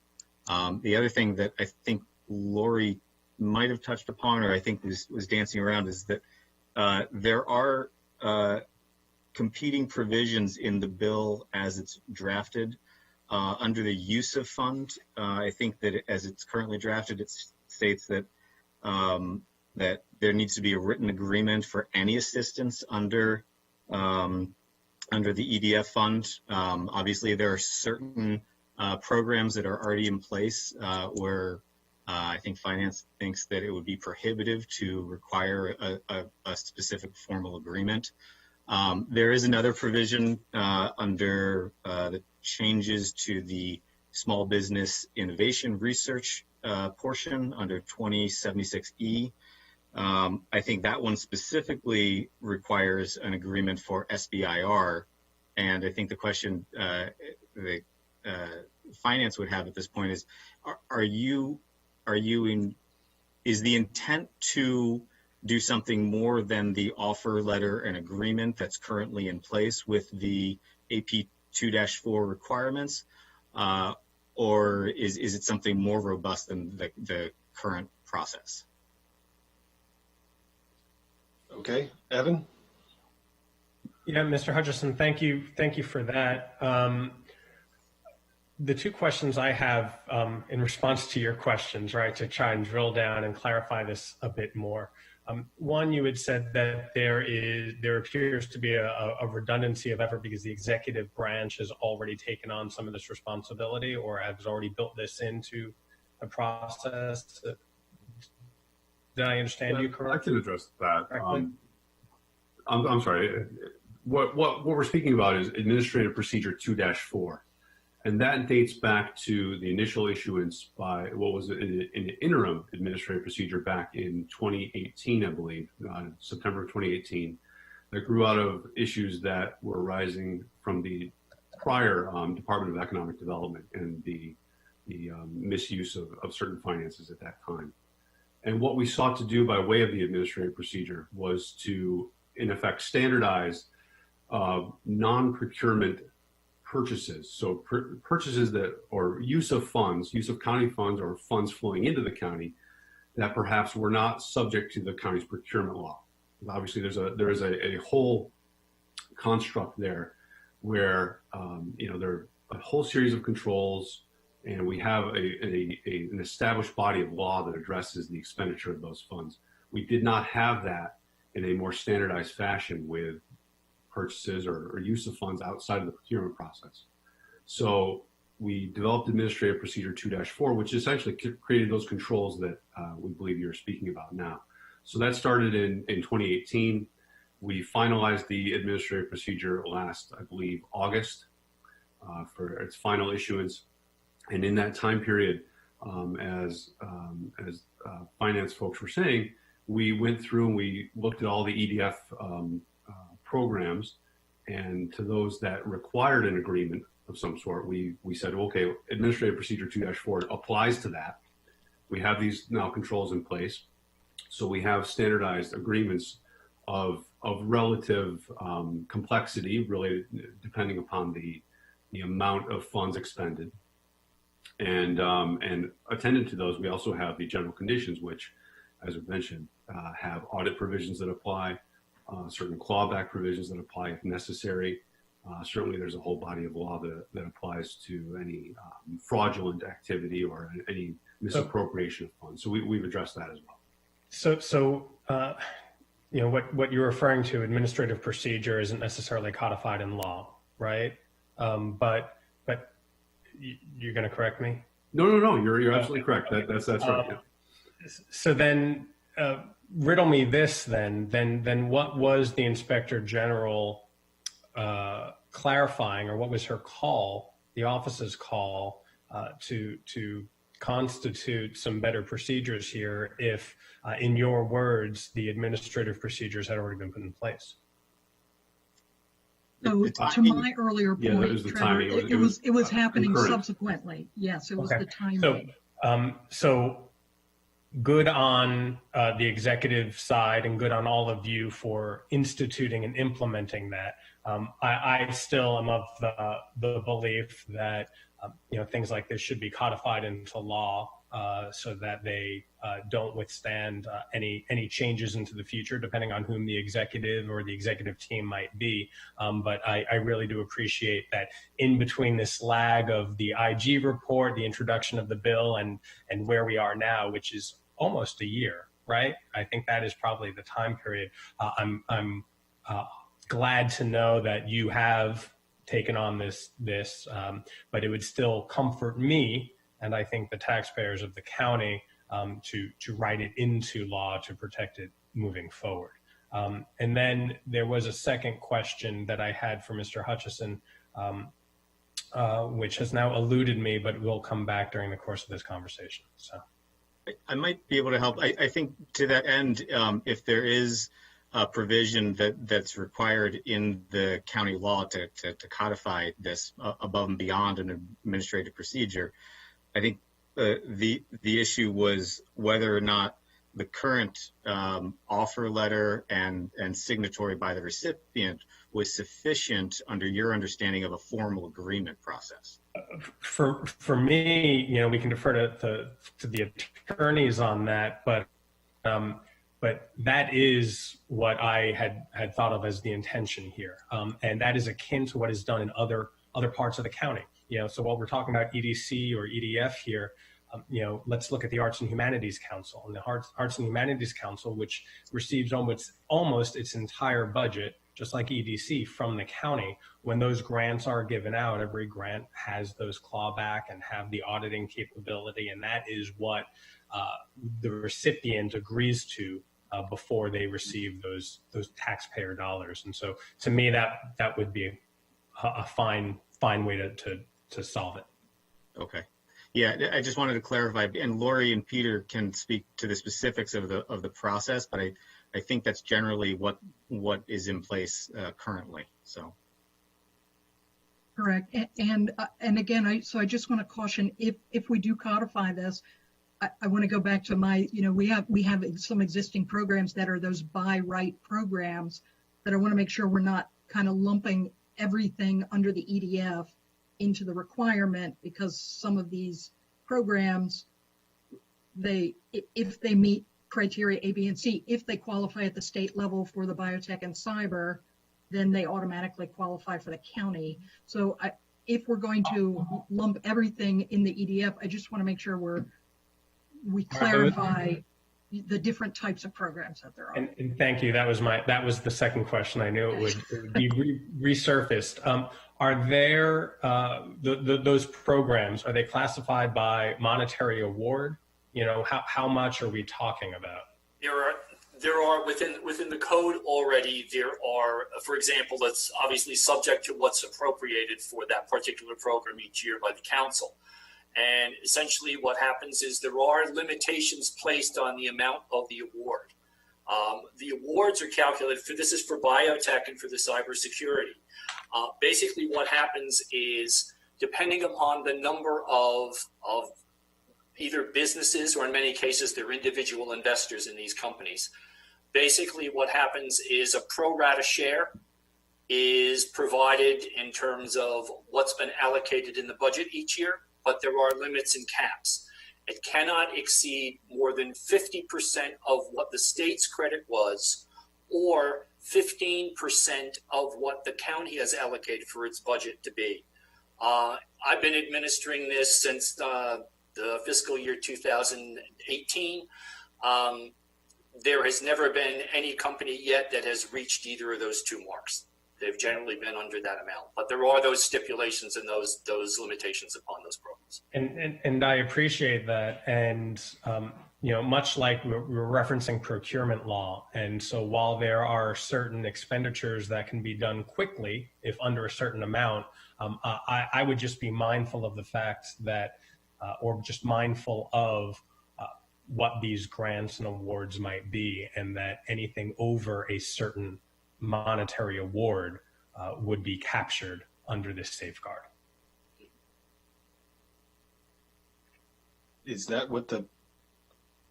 The other thing that I think Lori might have touched upon, or I think was dancing around, is that there are competing provisions in the bill as it's drafted under the use of fund. I think that as it's currently drafted, it states that that there needs to be a written agreement for any assistance under the EDF fund. Obviously, there are certain programs that are already in place where I think finance thinks that it would be prohibitive to require a specific formal agreement. There is another provision under the changes to the small business innovation research portion under 2076E. I think that one specifically requires an agreement for SBIR, and I think the question the finance would have at this point is, is the intent to do something more than the offer letter and agreement that's currently in place with the AP 2-4 requirements, or is it something more robust than the current process? Okay, Evan? Yeah, Mr. Hutchison, thank you for that. The two questions I have in response to your questions, right, to try and drill down and clarify this a bit more. One, you had said that there appears to be a redundancy of effort because the executive branch has already taken on some of this responsibility or has already built this into the process. Did I understand you correctly? I can address that. I'm sorry. What we're speaking about is Administrative Procedure 2-4. And that dates back to the initial issuance by what was an interim administrative procedure back in 2018, I believe, September of 2018, that grew out of issues that were arising from the prior Department of Economic Development and the misuse of certain finances at that time. And what we sought to do by way of the administrative procedure was to, in effect, standardize non-procurement purchases. So purchases that, or use of county funds or funds flowing into the county that perhaps were not subject to the county's procurement law. Obviously, there is a whole construct there where there are a whole series of controls, and we have an established body of law that addresses the expenditure of those funds. We did not have that in a more standardized fashion with purchases or use of funds outside of the procurement process. So we developed Administrative Procedure 2-4, which essentially created those controls that we believe you're speaking about now. So that started in 2018. We finalized the administrative procedure last, I believe, August for its final issuance. And in that time period, as finance folks were saying, we went through and we looked at all the EDF programs, and to those that required an agreement of some sort, we said, okay, Administrative Procedure 2-4 applies to that. We have these now controls in place. So we have standardized agreements of relative complexity related, depending upon the amount of funds expended. And attendant to those, we also have the general conditions, which, as we mentioned, have audit provisions that apply, certain clawback provisions that apply if necessary. Certainly there's a whole body of law that applies to any fraudulent activity or any misappropriation of funds. So we've addressed that as well. So what you're referring to, administrative procedure, isn't necessarily codified in law, right? But you're going to correct me? No. You're absolutely correct. That's right. Yeah. So then, riddle me this then what was the Inspector General clarifying, or what was her call, the office's call, to constitute some better procedures here if, in your words, the administrative procedures had already been put in place? So to my earlier point, Trevor, it was happening subsequently. Yes, it was the timing. So good on the executive side and good on all of you for instituting and implementing that. I still am of the belief that things like this should be codified into law so that they don't withstand any changes into the future, depending on whom the executive or the executive team might be. But I really do appreciate that in between this lag of the IG report, the introduction of the bill, and where we are now, which is almost a year, right? I think that is probably the time period. I'm glad to know that you have taken on this, but it would still comfort me, and I think the taxpayers of the county, to write it into law to protect it moving forward. And then there was a second question that I had for Mr. Hutchison, which has now eluded me, but will come back during the course of this conversation. So I might be able to help. I think to that end, if there is a provision that's required in the county law to codify this above and beyond an administrative procedure, I think the issue was whether or not the current offer letter and signatory by the recipient was sufficient under your understanding of a formal agreement process? For me, we can defer to the attorneys on that, but that is what I had thought of as the intention here, and that is akin to what is done in other parts of the county. So while we're talking about EDC or EDF here, let's look at the Arts and Humanities Council, and the Arts and Humanities Council, which receives almost its entire budget, just like EDC, from the county. When those grants are given out, every grant has those clawback and have the auditing capability, and that is what the recipient agrees to before they receive those taxpayer dollars. And so, to me, that would be a fine way to solve it. Okay. Yeah, I just wanted to clarify, and Lori and Peter can speak to the specifics of the process, but I think that's generally what is in place currently. So. Correct. And again, I just want to caution, if we do codify this, I want to go back to my, we have some existing programs that are those by right programs that I want to make sure we're not kind of lumping everything under the EDF into the requirement, because some of these programs, if they meet criteria A, B, and C, if they qualify at the state level for the biotech and cyber, then they automatically qualify for the county. So if we're going to lump everything in the EDF, I just want to make sure we clarify the different types of programs that there are. And thank you. That was the second question. I knew it would be resurfaced. Are there those programs? Are they classified by monetary award? How much are we talking about? There are within the code already. There are, for example, that's obviously subject to what's appropriated for that particular program each year by the council. And essentially what happens is there are limitations placed on the amount of the award. The awards are calculated this is for biotech and for the cybersecurity. Basically what happens is, depending upon the number of either businesses, or in many cases they're individual investors in these companies, basically what happens is a pro rata share is provided in terms of what's been allocated in the budget each year, but there are limits and caps. It cannot exceed more than 50% of what the state's credit was, or 15% of what the county has allocated for its budget to be. I've been administering this since the fiscal year 2018. There has never been any company yet that has reached either of those two marks. They've generally been under that amount, but there are those stipulations and those limitations upon those programs. And I appreciate that. And much like we're referencing procurement law, and so while there are certain expenditures that can be done quickly if under a certain amount, I would just be mindful of the fact that, or just mindful of what these grants and awards might be, and that anything over a certain monetary award would be captured under this safeguard. Is that what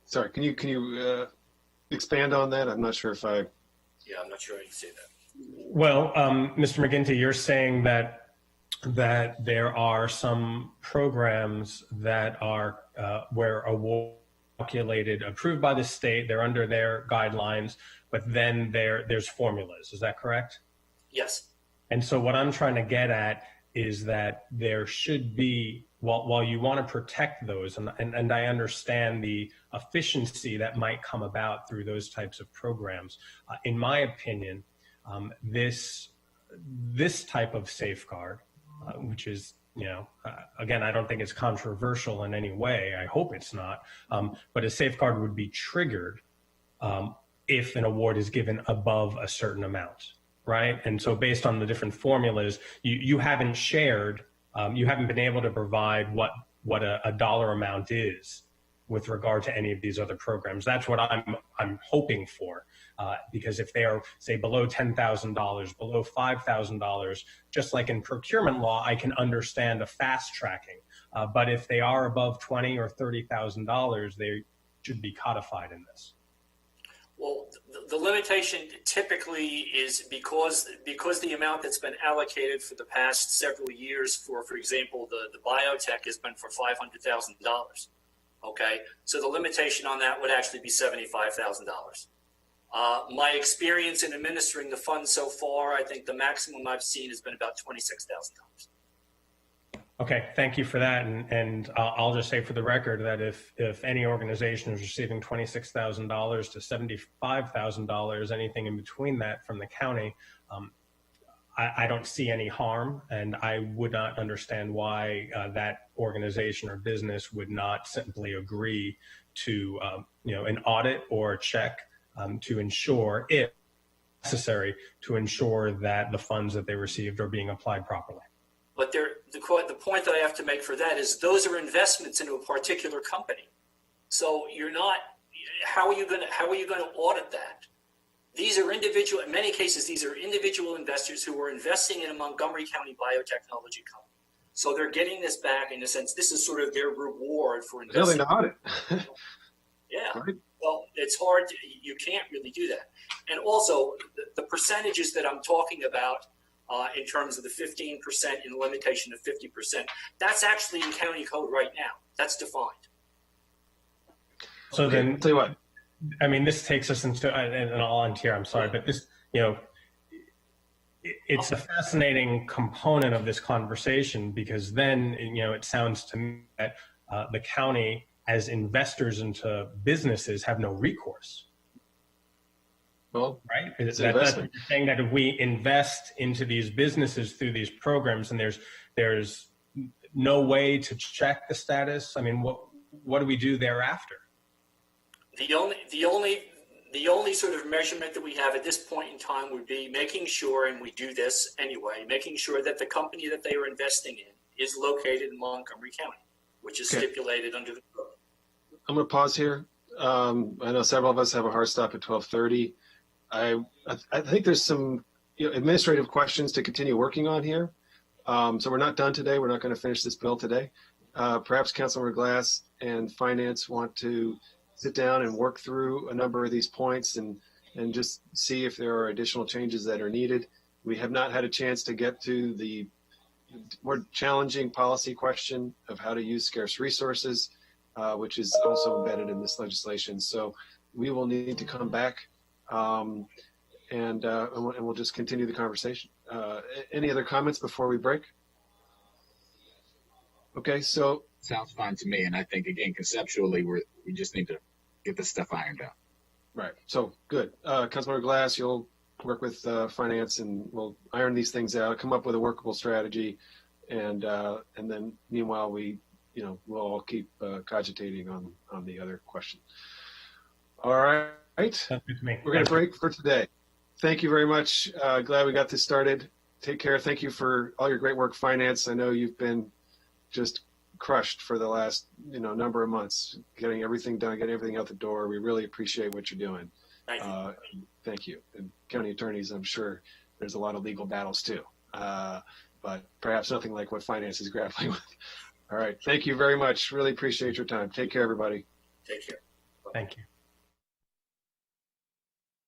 sorry, can you expand on that? I'm not sure if I... Yeah, I'm not sure how you say that. Well, Mr. McGinty, you're saying that there are some programs that are where award calculated, approved by the state, they're under their guidelines, but then there's formulas. Is that correct? Yes. And so what I'm trying to get at is that there should be, while you want to protect those, and I understand the efficiency that might come about through those types of programs, in my opinion, this type of safeguard, which is, again, I don't think it's controversial in any way. I hope it's not. But a safeguard would be triggered if an award is given above a certain amount, right? And so based on the different formulas, you haven't shared, you haven't been able to provide what a dollar amount is with regard to any of these other programs. That's what I'm hoping for. Because if they are, say, below $10,000, below $5,000, just like in procurement law, I can understand a fast tracking. But if they are above $20,000 or $30,000, should be codified in this? Well, the limitation typically is because the amount that's been allocated for the past several years for example, the biotech has been for $500,000. Okay, so the limitation on that would actually be $75,000. My experience in administering the fund so far, I think the maximum I've seen has been about $26,000. Okay, thank you for that. And I'll just say for the record that if any organization is receiving $26,000 to $75,000, anything in between that from the county, I don't see any harm, and I would not understand why that organization or business would not simply agree to an audit or a check to ensure, if necessary, to ensure that the funds that they received are being applied properly. But the point that I have to make for that is those are investments into a particular company. So you're not. How are you going to audit that? These are individual. In many cases, these are individual investors who are investing in a Montgomery County biotechnology company. So they're getting this back in a sense. This is sort of their reward for investing. Building the audit. Yeah. Right. Well, it's hard. You can't really do that. And also, the percentages that I'm talking about. In terms of the 15% and the limitation of 50%, that's actually in county code right now. That's defined. So Okay, then, tell you what. I mean, this takes us into, and I'll end here, I'm sorry, but this, it's a fascinating component of this conversation because then, it sounds to me that the county as investors into businesses have no recourse. Well, right? It's That's investment. saying that if we invest into these businesses through these programs and there's no way to check the status, I mean, what do we do thereafter? The only sort of measurement that we have at this point in time would be making sure, and we do this anyway, making sure that the company that they are investing in is located in Montgomery County, which is stipulated under the code. I'm going to pause here. I know several of us have a hard stop at 12:30. I think there's some administrative questions to continue working on here. So we're not done today. We're not going to finish this bill today. Perhaps Councilmember Glass and Finance want to sit down and work through a number of these points and just see if there are additional changes that are needed. We have not had a chance to get to the more challenging policy question of how to use scarce resources, which is also embedded in this legislation. So we will need to come back and we'll just continue the conversation. Any other comments before we break? Okay, so sounds fine to me, and I think again conceptually we just need to get this stuff ironed out. Right. So good. Councilmember Glass, you'll work with Finance, and we'll iron these things out, come up with a workable strategy, and then meanwhile we'll all keep cogitating on the other question. All right. Sounds good to me. We're going to break for today. Thank you very much. Glad we got this started. Take care. Thank you for all your great work, Finance. I know you've been just crushed for the last number of months, getting everything done, getting everything out the door. We really appreciate what you're doing. Thank you. Thank you. And county attorneys, I'm sure there's a lot of legal battles too, but perhaps nothing like what Finance is grappling with. All right. Thank you very much. Really appreciate your time. Take care, everybody. Take care. Thank you.